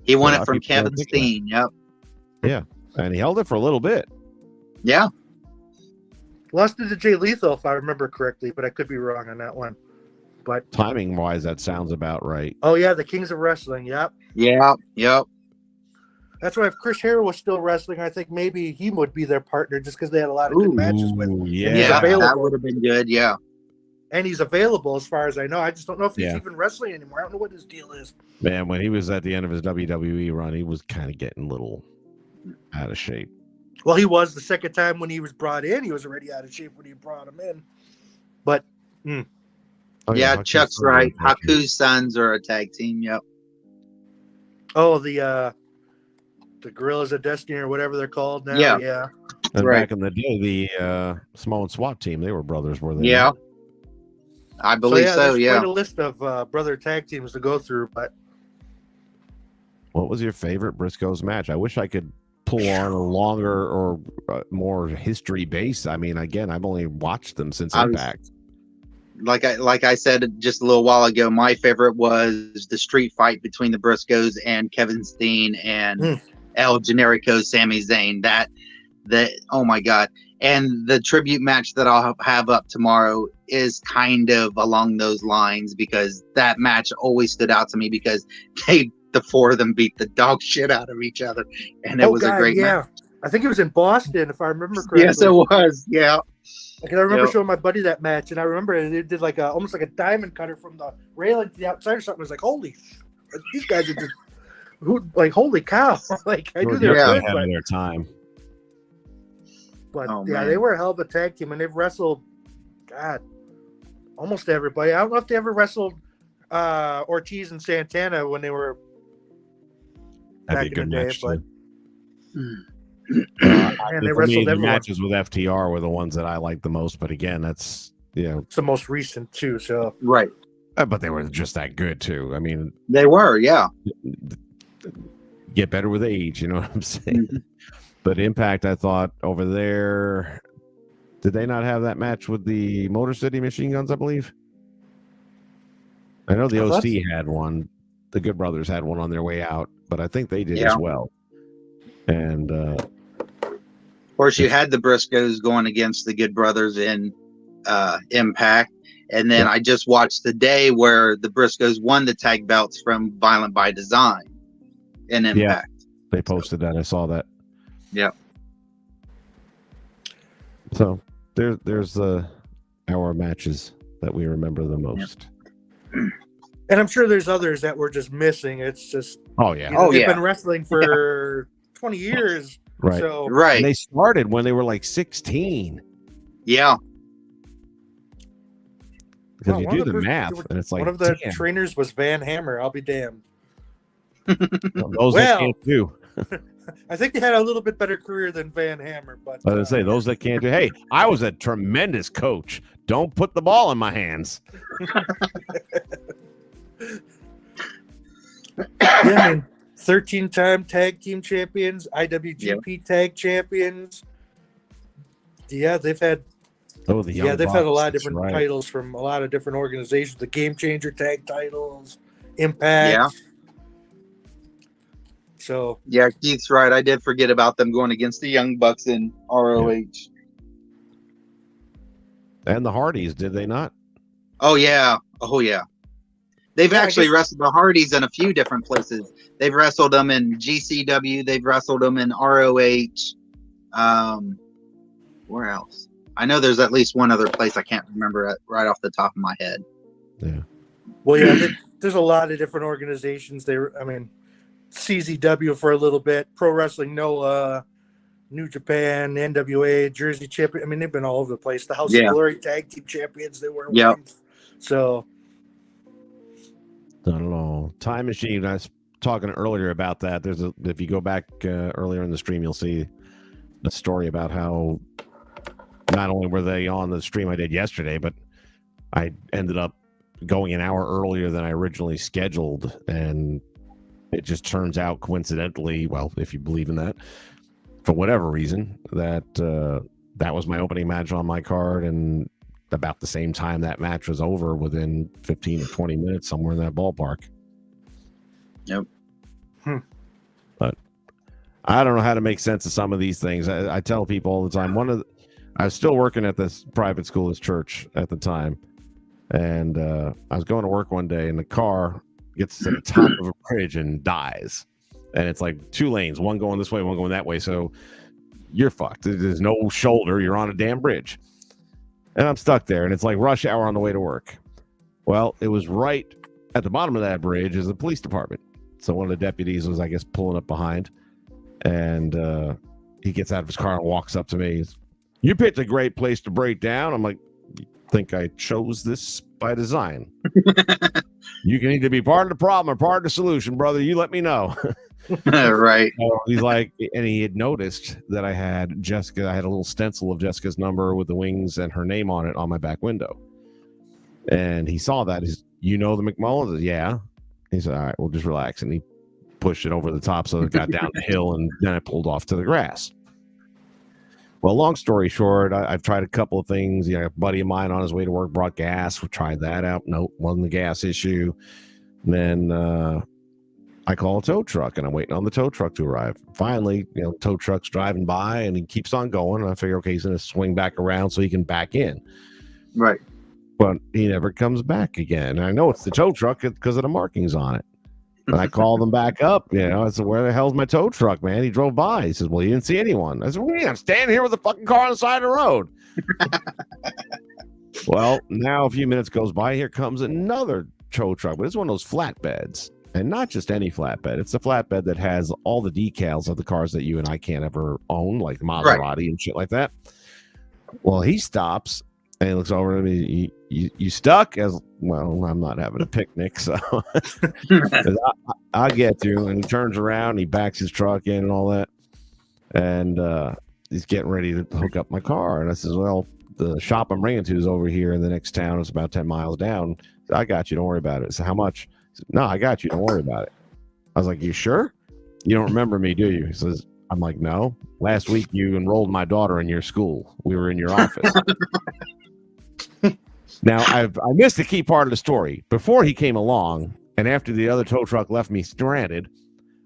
[SPEAKER 1] He won it from Kevin Steen. Yep.
[SPEAKER 2] Yeah, and he held it for a little bit.
[SPEAKER 1] Yeah.
[SPEAKER 5] Lost it to Jay Lethal, if I remember correctly, but I could be wrong on that one. But
[SPEAKER 2] timing-wise, that sounds about right.
[SPEAKER 5] Oh, yeah, the Kings of Wrestling, yep.
[SPEAKER 1] Yeah, yep.
[SPEAKER 5] That's why if Chris Hero was still wrestling, I think maybe he would be their partner just because they had a lot of good matches with him.
[SPEAKER 2] Yeah,
[SPEAKER 5] And he's
[SPEAKER 1] that
[SPEAKER 5] available.
[SPEAKER 1] would have been good. Yeah.
[SPEAKER 5] And he's available as far as I know. I just don't know if he's
[SPEAKER 2] Yeah.
[SPEAKER 5] even wrestling anymore. I don't know what his deal is.
[SPEAKER 2] Man, when he was at the end of his WWE run, he was kind of getting a little out of shape.
[SPEAKER 5] Well, he was the second time when he was brought in. He was already out of shape when he brought him in. But
[SPEAKER 2] Oh,
[SPEAKER 1] Yeah,
[SPEAKER 2] Haku's
[SPEAKER 1] Chuck's
[SPEAKER 2] son
[SPEAKER 1] right.
[SPEAKER 2] was a tag team.
[SPEAKER 1] Haku's sons are a tag team. Yep.
[SPEAKER 5] the Gorillas of Destiny or whatever they're called now.
[SPEAKER 1] Yeah.
[SPEAKER 5] Yeah.
[SPEAKER 2] And
[SPEAKER 1] Right.
[SPEAKER 2] back in the day, the Samoan SWAT team, they were brothers, were they?
[SPEAKER 1] Yeah.
[SPEAKER 2] not?
[SPEAKER 1] I believe so.
[SPEAKER 5] There's
[SPEAKER 1] Yeah.
[SPEAKER 5] quite a list of brother tag teams to go through, but
[SPEAKER 2] What was your favorite Briscoes match? I wish I could pull on a longer or more history base. I mean, again, I've only watched them since
[SPEAKER 1] I was-
[SPEAKER 2] Impact.
[SPEAKER 1] Like I said just a little while ago, my favorite was the street fight between the Briscoes and Kevin Steen and El Generico, Sami Zayn. That oh my god! And the tribute match that I'll have up tomorrow is kind of along those lines because that match always stood out to me because the four of them beat the dog shit out of each other, and it was a great match.
[SPEAKER 5] I think it was in Boston, if I remember correctly.
[SPEAKER 1] Yes, it was. Yeah.
[SPEAKER 5] Because I remember
[SPEAKER 1] Yep.
[SPEAKER 5] showing my buddy that match, and I remember they did like almost like a diamond cutter from the railing to the outside or something. I was like, holy, these guys are just holy cow! Like I knew they were
[SPEAKER 2] Definitely
[SPEAKER 5] good,
[SPEAKER 2] ahead of their time.
[SPEAKER 5] but
[SPEAKER 1] Oh,
[SPEAKER 5] yeah,
[SPEAKER 1] man.
[SPEAKER 5] they were a hell of a tag team, and they've wrestled, God, almost everybody. I don't know if they ever wrestled Ortiz and Santana when they were
[SPEAKER 2] That'd be a
[SPEAKER 5] back in
[SPEAKER 2] good
[SPEAKER 5] the day,
[SPEAKER 2] match.
[SPEAKER 5] but
[SPEAKER 2] And
[SPEAKER 5] they
[SPEAKER 2] the
[SPEAKER 5] wrestled everyone.
[SPEAKER 2] matches with FTR were the ones that I liked the most. But again, that's
[SPEAKER 5] It's the most recent too. So
[SPEAKER 1] Right.
[SPEAKER 2] but they were just that good too. I mean,
[SPEAKER 1] They were. Yeah.
[SPEAKER 2] get better with age. You know what I'm saying?
[SPEAKER 1] Mhm.
[SPEAKER 2] But Impact, I thought over there, did they not have that match with the Motor City Machine Guns? I believe. I know the
[SPEAKER 5] I thought
[SPEAKER 2] OC had one. The Good Brothers had one on their way out, but I think they did
[SPEAKER 1] Yeah.
[SPEAKER 2] as well. And
[SPEAKER 1] Of course, you had the Briscoes going against the Good Brothers in Impact. And then I just watched the day where the Briscoes won the tag belts from Violent by Design in Impact.
[SPEAKER 2] they posted that. I saw that.
[SPEAKER 1] Yeah.
[SPEAKER 2] So there's our matches that we remember the most.
[SPEAKER 5] and I'm sure there's others that we're just missing. It's just
[SPEAKER 2] Oh yeah,
[SPEAKER 1] Oh,
[SPEAKER 5] they've
[SPEAKER 1] yeah.
[SPEAKER 5] been wrestling for 20 years.
[SPEAKER 2] right.
[SPEAKER 5] So
[SPEAKER 1] Right.
[SPEAKER 2] And they started when they were like 16.
[SPEAKER 1] Yeah.
[SPEAKER 2] Because
[SPEAKER 5] Well,
[SPEAKER 2] you
[SPEAKER 5] one
[SPEAKER 2] do
[SPEAKER 5] of
[SPEAKER 2] the
[SPEAKER 5] the-
[SPEAKER 2] math, and it's like
[SPEAKER 5] one of the
[SPEAKER 2] damn,
[SPEAKER 5] trainers was Van Hammer. I'll be damned.
[SPEAKER 2] those
[SPEAKER 5] Well,
[SPEAKER 2] that can't do.
[SPEAKER 5] I think they had a little bit better career than Van Hammer, but
[SPEAKER 2] I was gonna say those that can't do. Hey, I was a tremendous coach. Don't put the ball in my hands.
[SPEAKER 5] yeah, I mean, 13-time tag team champions, IWGP tag champions. Yeah, they've had
[SPEAKER 2] Oh, the Young
[SPEAKER 5] they've had a
[SPEAKER 2] Bucks,
[SPEAKER 5] lot of
[SPEAKER 2] that's
[SPEAKER 5] different
[SPEAKER 2] right.
[SPEAKER 5] titles from a lot of different organizations. The Game Changer tag titles, Impact.
[SPEAKER 1] Yeah.
[SPEAKER 5] So
[SPEAKER 1] Yeah. Keith's right. I did forget about them going against the Young Bucks in ROH.
[SPEAKER 2] And the Hardys, did they not?
[SPEAKER 1] Oh, yeah. Oh, yeah. They've
[SPEAKER 5] Yeah, I
[SPEAKER 1] actually
[SPEAKER 5] guess-
[SPEAKER 1] wrestled the Hardys in a few different places. They've wrestled them in GCW. They've wrestled them in ROH. Where else? I know there's at least one other place. I can't remember it right off the top of my head.
[SPEAKER 2] Yeah.
[SPEAKER 5] well, yeah, there's a lot of different organizations. I mean, CZW for a little bit, Pro Wrestling Noah, New Japan, NWA, Jersey Champion. I mean, they've been all over the place. The House
[SPEAKER 1] Yeah.
[SPEAKER 5] of Glory tag team champions. They were
[SPEAKER 1] Yep.
[SPEAKER 5] once. So
[SPEAKER 2] I don't know. Time Machine. I was talking earlier about that. If you go back earlier in the stream, you'll see a story about how not only were they on the stream I did yesterday, but I ended up going an hour earlier than I originally scheduled, and it just turns out coincidentally, well, if you believe in that, for whatever reason, that that was my opening match on my card, and about the same time that match was over, within 15 or 20 minutes, somewhere in that ballpark.
[SPEAKER 1] Yep.
[SPEAKER 2] But I don't know how to make sense of some of these things. I tell people all the time, I was still working at this private school, this church at the time, and I was going to work one day, and the car gets to the top of a bridge and dies. and it's like 2 lanes, one going this way, one going that way. So you're fucked. There's no shoulder. You're on a damn bridge. And I'm stuck there, and it's like rush hour on the way to work. Well, it was right at the bottom of that bridge is the police department. So one of the deputies was, I guess, pulling up behind, and he gets out of his car and walks up to me. You picked a great place to break down. I'm like, you think I chose this by design? You can either be part of the problem or part of the solution, brother. You let me know.
[SPEAKER 1] Right.
[SPEAKER 2] So he's like, and he had noticed that I had Jessica. I had a little stencil of Jessica's number with the wings and her name on it on my back window. And he saw that. He's, you know the McMullins? Yeah. He said, all right, we'll just relax. And he pushed it over the top so it got down the hill, and then I pulled off to the grass. Well, long story short, I've tried a couple of things. A buddy of mine on his way to work brought gas. We tried that out. Nope, wasn't the gas issue. And then I call a tow truck, and I'm waiting on the tow truck to arrive. Finally, tow truck's driving by, and he keeps on going. And I figure, okay, he's going to swing back around so he can back in.
[SPEAKER 1] Right.
[SPEAKER 2] But he never comes back again. And I know it's the tow truck because of the markings on it. And I called him back up. I said, where the hell's my tow truck, man? He drove by. He says, well, you didn't see anyone. I said, well, I'm standing here with a fucking car on the side of the road. Well, now a few minutes goes by. Here comes another tow truck. But it's one of those flatbeds. And not just any flatbed. It's a flatbed that has all the decals of the cars that you and I can't ever own, like Maserati and shit like that. Well, he stops and he looks over at me. You stuck? As well, I'm not having a picnic, so I'll get you. And he turns around, he backs his truck in and all that. And he's getting ready to hook up my car. And I says, well, the shop I'm bringing to is over here in the next town. It's about 10 miles down. I got you. Don't worry about it. So how much? No, I got you. Don't worry about it. I was like, you sure? You don't remember me, do you? He says, I'm like, no. Last week you enrolled my daughter in your school. We were in your office. Now, I missed the key part of the story. Before he came along, and after the other tow truck left me stranded,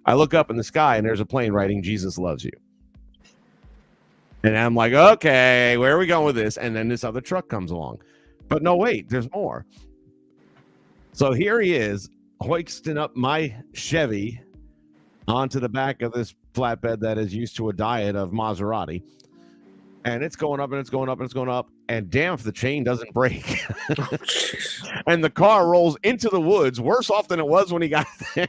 [SPEAKER 2] I look up in the sky, and there's a plane writing, Jesus loves you. And I'm like, okay, where are we going with this? And then this other truck comes along. But no, wait, there's more. So here he is, hoisting up my Chevy onto the back of this flatbed that is used to a diet of Maserati. And it's going up and it's going up and it's going up. And damn if the chain doesn't break. And the car rolls into the woods, worse off than it was when he got there.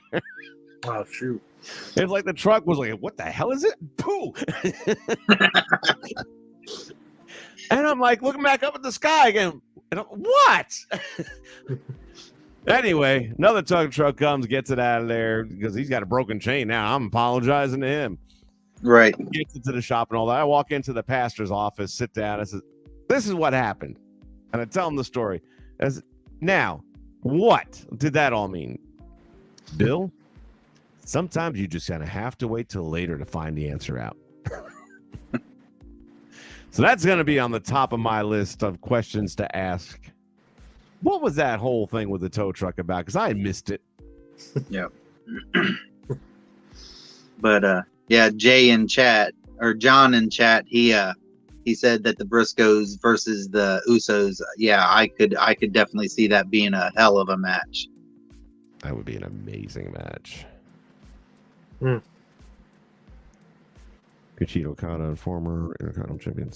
[SPEAKER 5] Oh, shoot.
[SPEAKER 2] It's like the truck was like, what the hell is it? Pooh. And I'm like, looking back up at the sky again. And what? Anyway, another tow truck comes, gets it out of there because he's got a broken chain now. I'm apologizing to him.
[SPEAKER 1] Right.
[SPEAKER 2] Gets into the shop and all that. I walk into the pastor's office, sit down. I said, this is what happened. And I tell him the story. I said, now, what did that all mean? Bill, sometimes you just kind of have to wait till later to find the answer out. So that's going to be on the top of my list of questions to ask. What was that whole thing with the tow truck about? Because I missed it.
[SPEAKER 1] Yeah. But yeah, Jay in chat, or John in chat, he said that the Briscoes versus the Usos. Yeah, I could definitely see that being a hell of a match.
[SPEAKER 2] That would be an amazing match. Kuchito Okada and former Intercontinental champion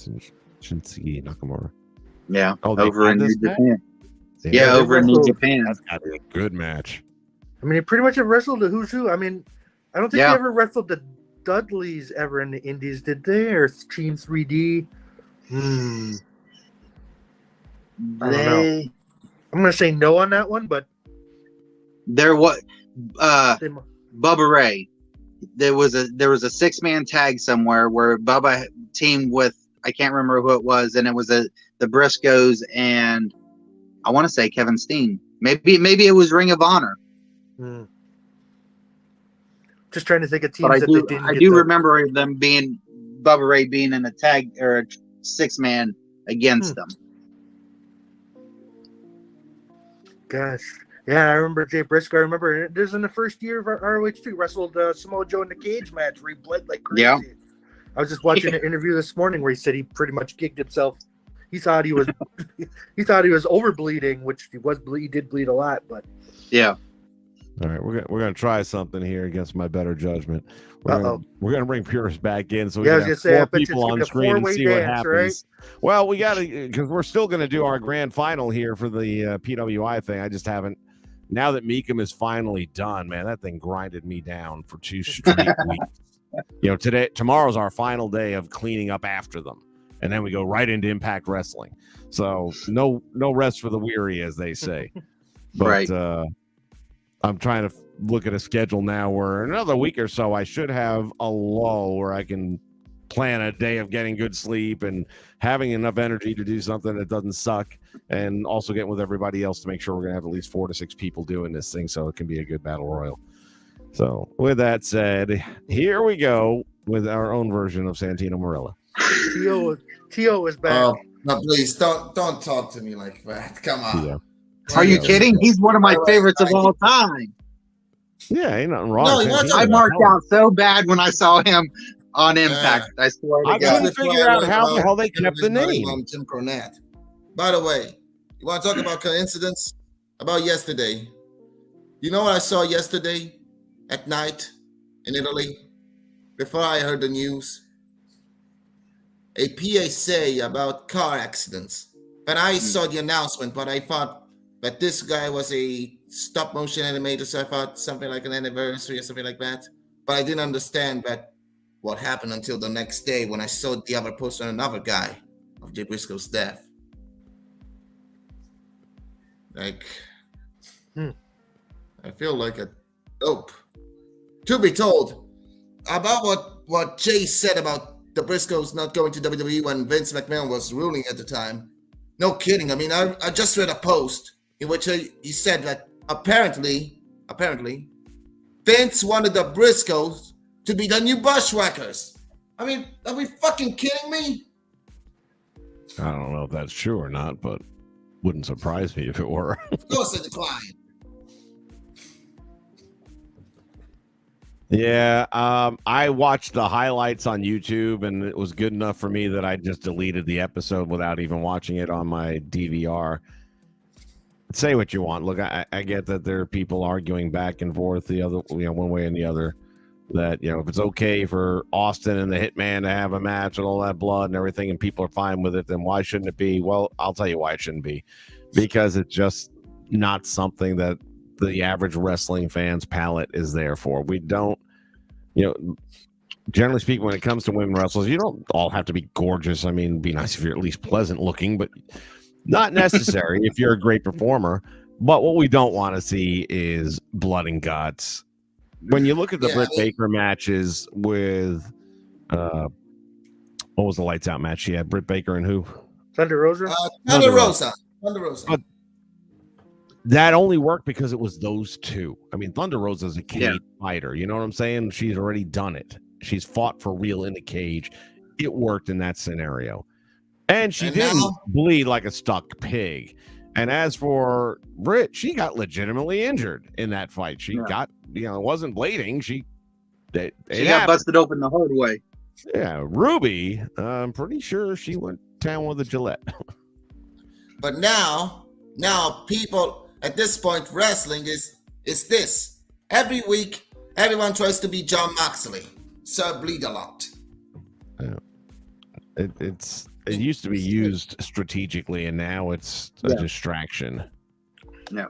[SPEAKER 2] Shinsuke Nakamura.
[SPEAKER 1] Yeah,
[SPEAKER 2] oh,
[SPEAKER 1] over in New Japan.
[SPEAKER 2] Yeah,
[SPEAKER 1] over in New Japan.
[SPEAKER 2] That's got to be a good match.
[SPEAKER 5] I mean, they pretty much have wrestled the who's who. I mean, I don't think they ever wrestled the Dudleys ever in the Indies, did they? Or Team 3D? I don't know. I'm going to say no on that one, but
[SPEAKER 1] there was Bubba Ray. There was a 6-man tag somewhere where Bubba teamed with, I can't remember who it was, and it was the Briscoes and I want to say Kevin Steen. Maybe it was Ring of Honor.
[SPEAKER 5] Just trying to think of teams
[SPEAKER 1] that they didn't. I do remember them being Bubba Ray being in a tag or a 6-man against them.
[SPEAKER 5] Gosh, yeah, I remember Jay Brisco. I remember this was in the first year of ROH2. Wrestled Samoa Joe in the cage match where he bled like crazy. Yeah. I was just watching an interview this morning where he said he pretty much kicked himself. He thought he was over bleeding, which he did bleed a lot, but
[SPEAKER 1] yeah.
[SPEAKER 2] All right, we're gonna try something here against my better judgment. We're gonna bring Purist back in so we can have four people on screen and see what happens. Right? Well, we got to, because we're still gonna do our grand final here for the PWI thing. I just haven't. Now that Meekum is finally done, man, that thing grinded me down for 2 straight weeks. Tomorrow's our final day of cleaning up after them, and then we go right into Impact Wrestling. So no rest for the weary, as they say. But right. I'm trying to look at a schedule now where in another week or so I should have a lull where I can plan a day of getting good sleep and having enough energy to do something that doesn't suck, and also getting with everybody else to make sure we're going to have at least 4 to 6 people doing this thing so it can be a good battle royal. So with that said, here we go with our own version of Santino Marella.
[SPEAKER 5] Tio is back.
[SPEAKER 4] No, please don't talk to me like that. Come on.
[SPEAKER 2] Tio.
[SPEAKER 1] Are you kidding? He's one of my favorites of all time.
[SPEAKER 2] Yeah, ain't nothing wrong.
[SPEAKER 1] I marked out so bad when I saw him on Impact. I swear to God.
[SPEAKER 2] I couldn't figure out how the hell they kept the name.
[SPEAKER 4] Jim Cornette. By the way, you want to talk about coincidence? About yesterday. You know what I saw yesterday at night in Italy? Before I heard the news? A PSA about car accidents. And I saw the announcement, but I thought that this guy was a stop-motion animator, so I thought something like an anniversary or something like that. But I didn't understand that what happened until the next day when I saw the other post on another guy of Jay Briscoe's death. Like, I feel like a dope. To be told, about what Jay said about the Briscoes not going to WWE when Vince McMahon was ruling at the time. No kidding. I mean, I just read a post in which he said that apparently, Vince wanted the Briscoes to be the new Bushwhackers. I mean, are we fucking kidding me?
[SPEAKER 2] I don't know if that's true or not, but wouldn't surprise me if it were.
[SPEAKER 4] Of course, I decline.
[SPEAKER 2] Yeah, I watched the highlights on YouTube, and it was good enough for me that I just deleted the episode without even watching it on my DVR. Say what you want. Look, I get that there are people arguing back and forth the other, one way and the other. That if it's okay for Austin and the Hitman to have a match and all that blood and everything, and people are fine with it, then why shouldn't it be? Well, I'll tell you why it shouldn't be, because it's just not something that the average wrestling fan's palate is there for. We don't, generally speaking, when it comes to women wrestlers, you don't all have to be gorgeous. I mean, it'd be nice if you're at least pleasant looking, but not necessary if you're a great performer. But what we don't want to see is blood and guts. When you look at the Britt Baker matches with, what was the lights out match she had? Britt Baker and who?
[SPEAKER 5] Thunder Rosa?
[SPEAKER 4] Thunder Rosa.
[SPEAKER 2] But that only worked because it was those two. I mean, Thunder Rosa is a cage fighter. You know what I'm saying? She's already done it. She's fought for real in a cage. It worked in that scenario. And she didn't bleed like a stuck pig. And as for Britt, she got legitimately injured in that fight. She got, it wasn't bleeding. She got
[SPEAKER 1] busted open the hard way.
[SPEAKER 2] Yeah, Ruby, I'm pretty sure she went down with a Gillette.
[SPEAKER 4] But now people at this point, wrestling is this. Every week, everyone tries to be John Moxley. So bleed a lot.
[SPEAKER 2] Yeah. It used to be used strategically, and now it's a distraction.
[SPEAKER 1] Yeah.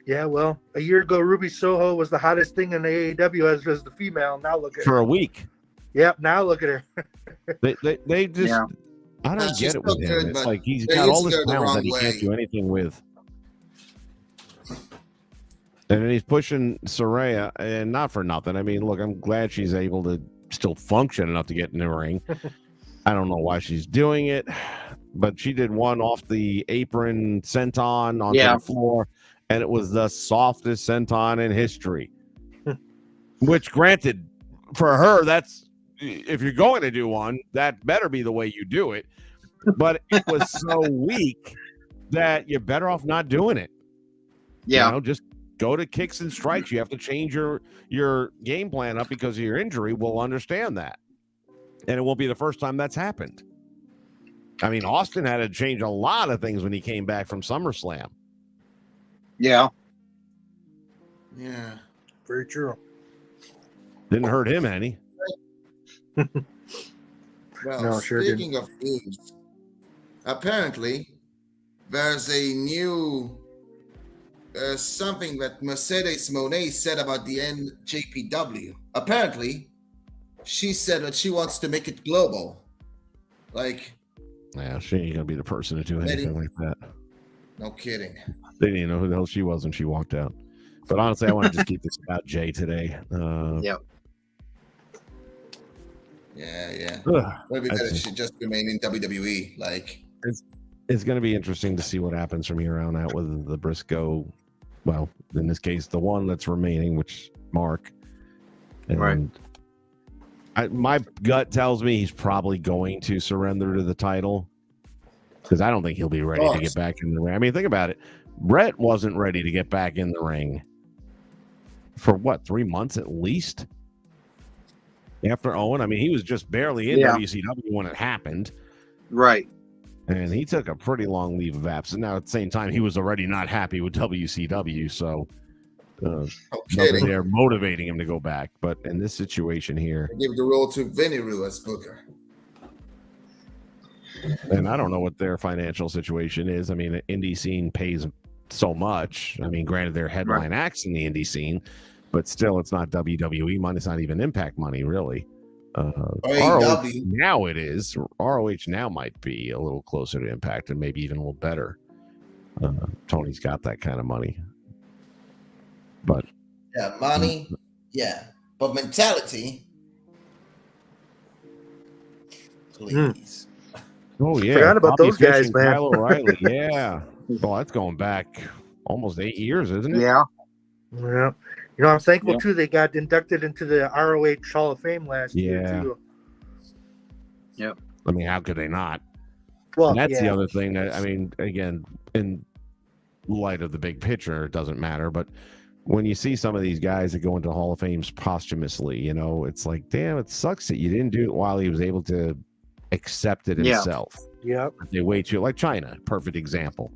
[SPEAKER 5] Yeah, well, a year ago, Ruby Soho was the hottest thing in the AEW as the female. Now look at her.
[SPEAKER 2] For a week.
[SPEAKER 5] Yep, now look at her.
[SPEAKER 2] they just... Yeah. I don't get it with him. Good, it's like he's got all this talent that he can't do anything with. And then he's pushing Saraya, and not for nothing. I mean, look, I'm glad she's able to still function enough to get in the ring. I don't know why she's doing it, but she did one off the apron senton onto the floor, and it was the softest senton in history. Which, granted, for her, that's, if you're going to do one, that better be the way you do it. But it was so weak that you're better off not doing it.
[SPEAKER 1] Yeah.
[SPEAKER 2] Just go to kicks and strikes. You have to change your game plan up because of your injury. We'll understand that. And it won't be the first time that's happened. I mean, Austin had to change a lot of things when he came back from SummerSlam.
[SPEAKER 1] Yeah.
[SPEAKER 4] Yeah.
[SPEAKER 5] Very true.
[SPEAKER 2] Didn't hurt him any.
[SPEAKER 4] Well,
[SPEAKER 5] No, sure
[SPEAKER 4] speaking of news, apparently there's a new something that Mercedes Monet said about the NJPW. Apparently, she said that she wants to make it global. Like,
[SPEAKER 2] Yeah, she ain't gonna be the person to do anything like that.
[SPEAKER 4] no kidding.
[SPEAKER 2] They didn't even know who the hell she was when she walked out. But honestly, I want to just keep this about Jay today.
[SPEAKER 1] Yep.
[SPEAKER 4] Yeah.
[SPEAKER 2] Ugh,
[SPEAKER 4] Maybe
[SPEAKER 2] that's
[SPEAKER 4] better
[SPEAKER 2] just-
[SPEAKER 4] should just remain in WWE. Like,
[SPEAKER 2] it's going to be interesting to see what happens from here on out with the Brisco. Well, in this case, the one that's remaining, which Mark. And
[SPEAKER 1] Right.
[SPEAKER 2] my gut tells me he's probably going to surrender to the title because I don't think he'll be ready to get back in the ring. I mean, think about it. Brett wasn't ready to get back in the ring for what, 3 months at least? After Owen, I mean, he was just barely in WCW when it happened.
[SPEAKER 1] Right.
[SPEAKER 2] And he took a pretty long leave of absence. Now, at the same time, he was already not happy with WCW, so nothing there motivating him to go back. But in this situation here,
[SPEAKER 4] give the role to Vinny Roo as Booker.
[SPEAKER 2] and I don't know what their financial situation is. I mean, the indie scene pays so much. I mean, granted, they're headline acts in the indie scene, but still, it's not WWE money. It's not even Impact money, really. ROH now it is. ROH now might be a little closer to Impact and maybe even a little better. Tony's got that kind of money. But
[SPEAKER 4] yeah, money, but mentality, please.
[SPEAKER 2] Oh yeah,
[SPEAKER 5] Forgot about
[SPEAKER 2] Bobby
[SPEAKER 5] those guys,
[SPEAKER 2] Fish and
[SPEAKER 5] man.
[SPEAKER 2] Kyle O'Reilly, yeah. Well, that's going back almost 8 years, isn't it?
[SPEAKER 1] Yeah.
[SPEAKER 5] Yeah. You know, I'm thankful too they got inducted into the ROH Hall of Fame last year too.
[SPEAKER 1] Yep.
[SPEAKER 2] I mean, how could they not?
[SPEAKER 5] Well,
[SPEAKER 2] and that's the other thing. I mean, again, in light of the big picture, it doesn't matter. But when you see some of these guys that go into Hall of Fames posthumously, you know, it's like, damn, it sucks that you didn't do it while he was able to accept it himself.
[SPEAKER 5] Yep.
[SPEAKER 2] They wait you like China, perfect example.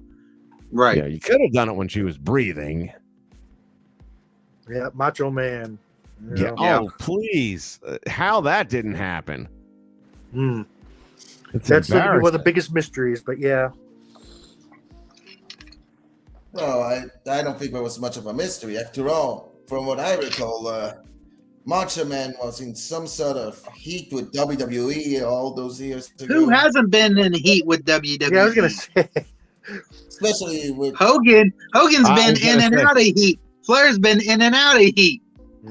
[SPEAKER 1] Right.
[SPEAKER 2] Yeah, you could have done it when she was breathing.
[SPEAKER 5] Yeah, Macho Man.
[SPEAKER 2] Yeah. Oh, please! How that didn't happen?
[SPEAKER 5] That's one of the biggest mysteries. But yeah.
[SPEAKER 4] No, I don't think there was much of a mystery. After all, from what I recall, Macho Man was in some sort of heat with WWE all those years ago.
[SPEAKER 1] Who hasn't been in heat with WWE?
[SPEAKER 5] Yeah, I was gonna say.
[SPEAKER 4] Especially with
[SPEAKER 1] Hogan. Hogan's been in and out of heat. Flair's been in and out of heat.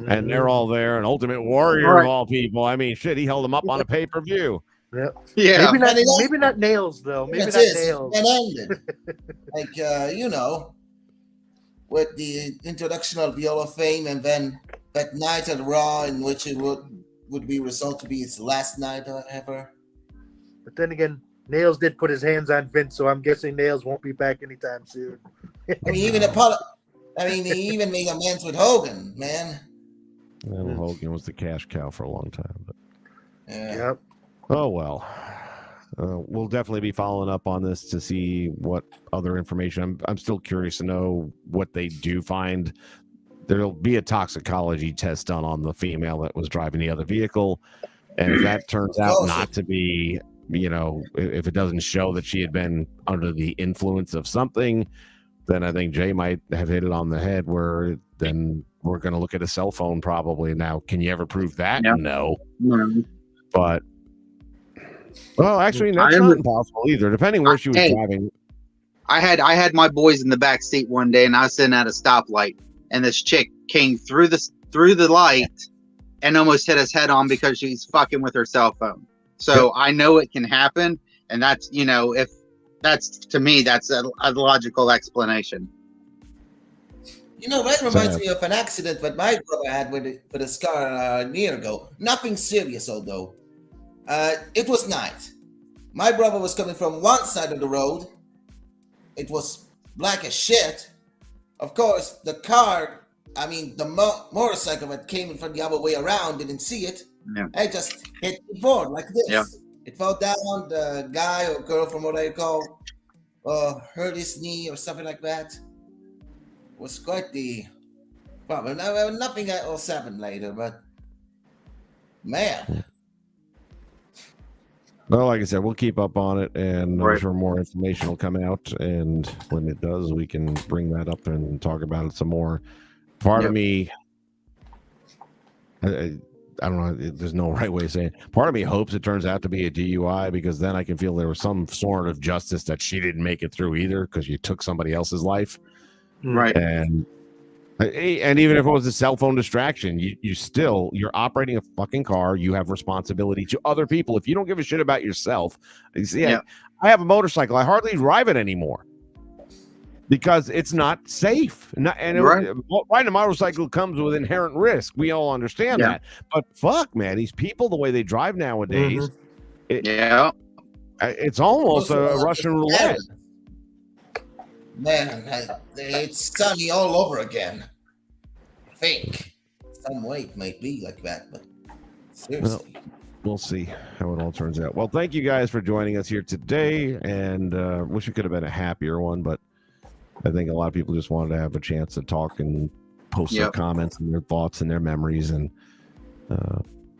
[SPEAKER 2] And they're all there. An Ultimate Warrior of all people. I mean, shit, he held them up on a pay-per-view.
[SPEAKER 1] Yeah.
[SPEAKER 5] Maybe not Nails though. Maybe not Nails.
[SPEAKER 4] Like you know, with the introduction of the Hall of Fame, and then that night at Raw, in which it would be result to be its last night ever.
[SPEAKER 5] But then again, Nails did put his hands on Vince, so I'm guessing Nails won't be back anytime soon.
[SPEAKER 4] I mean, he even made amends with Hogan, man.
[SPEAKER 2] Well, Hogan was the cash cow for a long time. But...
[SPEAKER 5] Yep.
[SPEAKER 2] Oh, well. We'll definitely be following up on this to see what other information. I'm still curious to know what they do find. There'll be a toxicology test done on the female that was driving the other vehicle. And if that turns out not to be, you know, if it doesn't show that she had been under the influence of something, then I think Jay might have hit it on the head where then we're going to look at a cell phone probably. Now, can you ever prove that?
[SPEAKER 1] Yep.
[SPEAKER 2] No. But, well, actually, that's not impossible either, depending where she was driving.
[SPEAKER 1] I had my boys in the back seat one day, and I was sitting at a stoplight, and this chick came through the light and almost hit us head on because she's fucking with her cell phone. So I know it can happen, and that's, you know, if that's, to me, that's a logical explanation.
[SPEAKER 4] You know, that reminds me of an accident that my brother had with his car a year ago. Nothing serious, although. It was night. My brother was coming from one side of the road. It was black as shit. Of course, the car, the motorcycle that came from the other way around didn't see it.
[SPEAKER 1] Yeah.
[SPEAKER 4] I just hit the board like this.
[SPEAKER 1] Yeah.
[SPEAKER 4] It fell down. The guy or girl, from what I recall, hurt his knee or something like that. was quite the problem. Nothing else happened later, but man,
[SPEAKER 2] Well, like I said, we'll keep up on it, and I'm
[SPEAKER 1] Right.
[SPEAKER 2] sure more information will come out. And when it does, we can bring that up and talk about it some more. Part of
[SPEAKER 1] Yep.
[SPEAKER 2] me, I don't know, there's no right way of saying it. Part of me hopes it turns out to be a DUI, because then I can feel there was some sort of justice that she didn't make it through either, because you took somebody else's life.
[SPEAKER 1] Right.
[SPEAKER 2] And even if it was a cell phone distraction, you're operating a fucking car. You have responsibility to other people. If you don't give a shit about yourself, you see,
[SPEAKER 1] Yeah.
[SPEAKER 2] I have a motorcycle. I hardly drive it anymore because it's not safe.
[SPEAKER 1] Right.
[SPEAKER 2] Riding a motorcycle comes with inherent risk. We all understand
[SPEAKER 1] Yeah.
[SPEAKER 2] that. But fuck, man, these people, the way they drive nowadays,
[SPEAKER 1] Yeah.
[SPEAKER 2] it's almost a Russian roulette.
[SPEAKER 4] Man, it's sunny all over again. I think some way it might be like that, but seriously.
[SPEAKER 2] We'll see how it all turns out. Well, thank you guys for joining us here today, and wish it could have been a happier one, but I think a lot of people just wanted to have a chance to talk and post their comments and their thoughts and their memories. And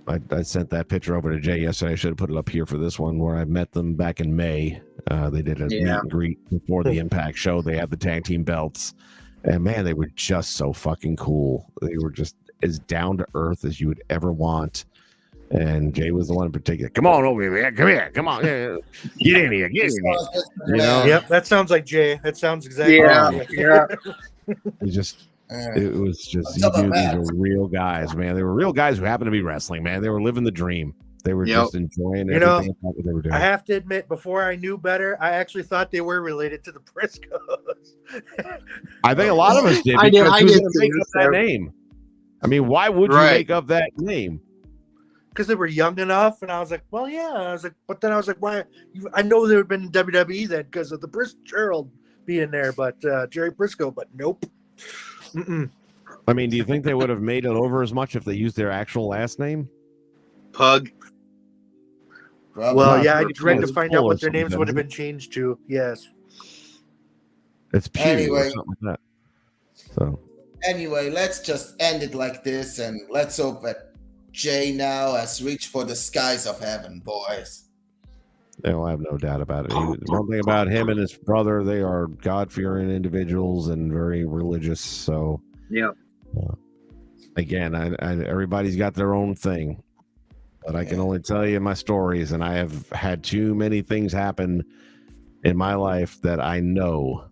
[SPEAKER 2] I sent that picture over to Jay yesterday. I should have put it up here for this one, where I met them back in May. They did a meet and greet before the Impact show. They had the tag team belts, and man, they were just so fucking cool. They were just as down to earth as you would ever want. And Jay was the one in particular. Come on over here, come here, come on, get in here, get in here. You know?
[SPEAKER 5] Yep, that sounds like Jay. That sounds exactly.
[SPEAKER 2] It was just you knew these were real guys, man. They were real guys who happened to be wrestling, man. They were living the dream. They were just enjoying everything about what they were doing.
[SPEAKER 5] I have to admit, before I knew better, I actually thought they were related to the Briscoes.
[SPEAKER 2] I think a lot of us did.
[SPEAKER 1] I
[SPEAKER 2] Because who's
[SPEAKER 1] did
[SPEAKER 2] going to make up that name? I mean, why would you make up that name?
[SPEAKER 5] Because they were young enough, and I was like, well, yeah. I was like, but then I was like, why? I know they would have been in WWE then because of the Gerald being there, but Jerry Brisco, but nope.
[SPEAKER 2] I mean, do you think they would have made it over as much if they used their actual last name?
[SPEAKER 1] Pug.
[SPEAKER 5] Well, yeah, I tried to find out what their names would have been changed to. Yes.
[SPEAKER 2] It's Pew or something like that. So.
[SPEAKER 4] Anyway, let's just end it like this, and let's hope that Jay now has reached for the skies of heaven, boys.
[SPEAKER 2] I have no doubt about it. One thing about him and his brother, they are God-fearing individuals and very religious. So, again, everybody's got their own thing, but I can only tell you my stories, and I have had too many things happen in my life that I know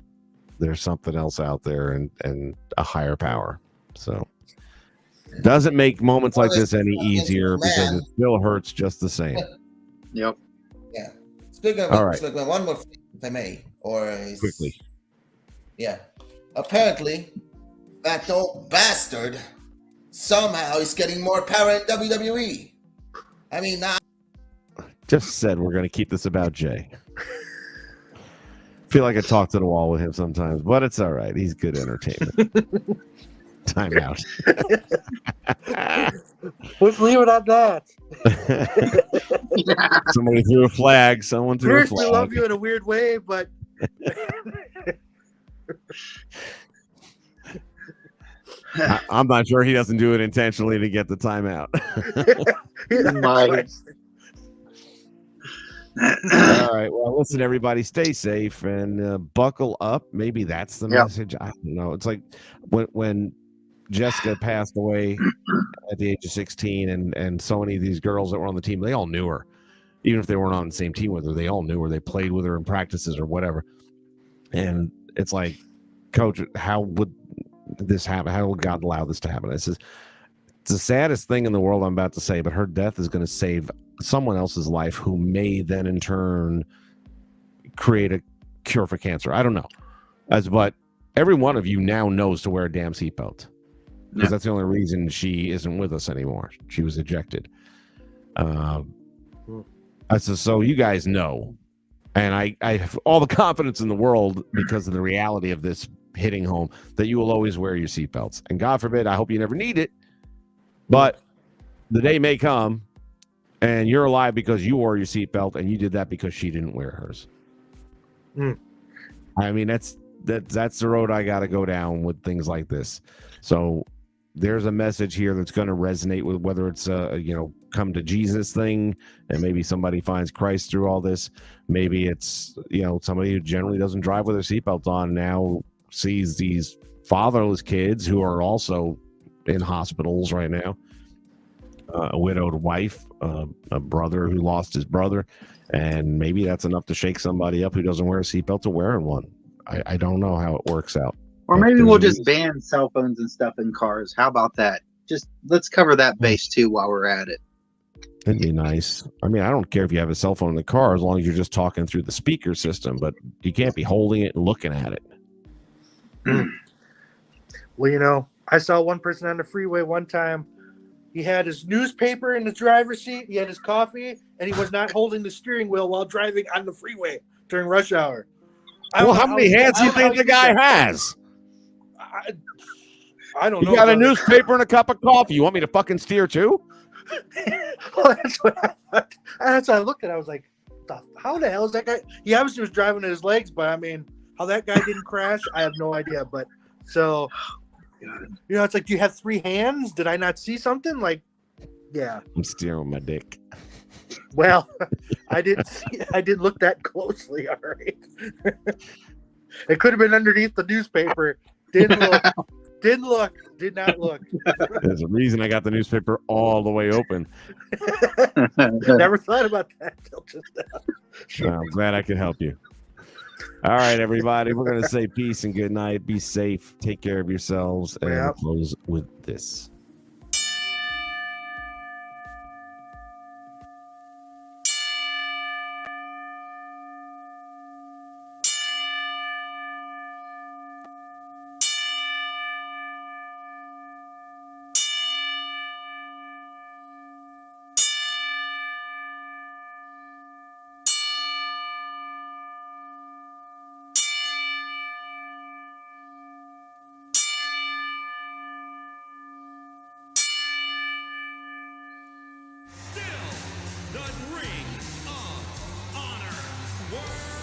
[SPEAKER 2] there's something else out there and a higher power. So, doesn't make moments like this any easier because it still hurts just the same.
[SPEAKER 1] Yep.
[SPEAKER 4] Yeah. Speaking of one more thing, if I may, quickly. Yeah. Apparently, that old bastard somehow is getting more power in WWE. I mean,
[SPEAKER 2] just said we're going to keep this about Jay. Feel like I talk to the wall with him sometimes, but it's all right. He's good entertainment. Time out.
[SPEAKER 5] Let's leave it at that.
[SPEAKER 2] Somebody threw a flag. Someone threw a flag.
[SPEAKER 5] I love you in a weird way, but
[SPEAKER 2] I'm not sure he doesn't do it intentionally to get the timeout. All right. Well, listen, everybody, stay safe and buckle up. Maybe that's the message. I don't know. It's like when Jessica passed away at the age of 16, and so many of these girls that were on the team, they all knew her. Even if they weren't on the same team with her, they all knew her. They played with her in practices or whatever. And it's like, Coach, how would this happen? How would God allow this to happen? I says, it's the saddest thing in the world I'm about to say, but her death is going to save someone else's life who may then in turn create a cure for cancer. I don't know. But every one of you now knows to wear a damn seatbelt. Because that's the only reason she isn't with us anymore. She was ejected. I said, so you guys know. And I have all the confidence in the world because of the reality of this hitting home that you will always wear your seatbelts. And God forbid, I hope you never need it. But the day may come and you're alive because you wore your seatbelt and you did that because she didn't wear hers. I mean, that's the road I got to go down with things like this. So there's a message here that's going to resonate with whether it's come to Jesus thing, and maybe somebody finds Christ through all this. Maybe it's somebody who generally doesn't drive with their seatbelt on now sees these fatherless kids who are also in hospitals right now. A widowed wife, a brother who lost his brother, and maybe that's enough to shake somebody up who doesn't wear a seatbelt to wearing one. I don't know how it works out.
[SPEAKER 1] Or maybe we'll just ban cell phones and stuff in cars. How about that? Just let's cover that base too while we're at it.
[SPEAKER 2] It'd be nice. I mean, I don't care if you have a cell phone in the car as long as you're just talking through the speaker system, but you can't be holding it and looking at it.
[SPEAKER 5] Well, I saw one person on the freeway one time. He had his newspaper in the driver's seat. He had his coffee, and he was not holding the steering wheel while driving on the freeway during rush hour.
[SPEAKER 2] Well, how many hands do you think the guy has?
[SPEAKER 5] I don't know.
[SPEAKER 2] You got a newspaper and a cup of coffee. You want me to fucking steer too?
[SPEAKER 5] Well, that's what I thought. That's what I looked at. I was like, how the hell is that guy? He obviously was driving his legs, but I mean, how that guy didn't crash, I have no idea. But so, it's like, do you have 3 hands? Did I not see something? Like, yeah.
[SPEAKER 2] I'm steering with my dick.
[SPEAKER 5] Well, I didn't look that closely. All right. It could have been underneath the newspaper. Didn't look. Did not look.
[SPEAKER 2] There's a reason I got the newspaper all the way open.
[SPEAKER 5] Never thought about that till just now.
[SPEAKER 2] Well, I'm glad I could help you. All right, everybody. We're going to say peace and good night. Be safe. Take care of yourselves. And we'll close with this.
[SPEAKER 6] The Ring of Honor World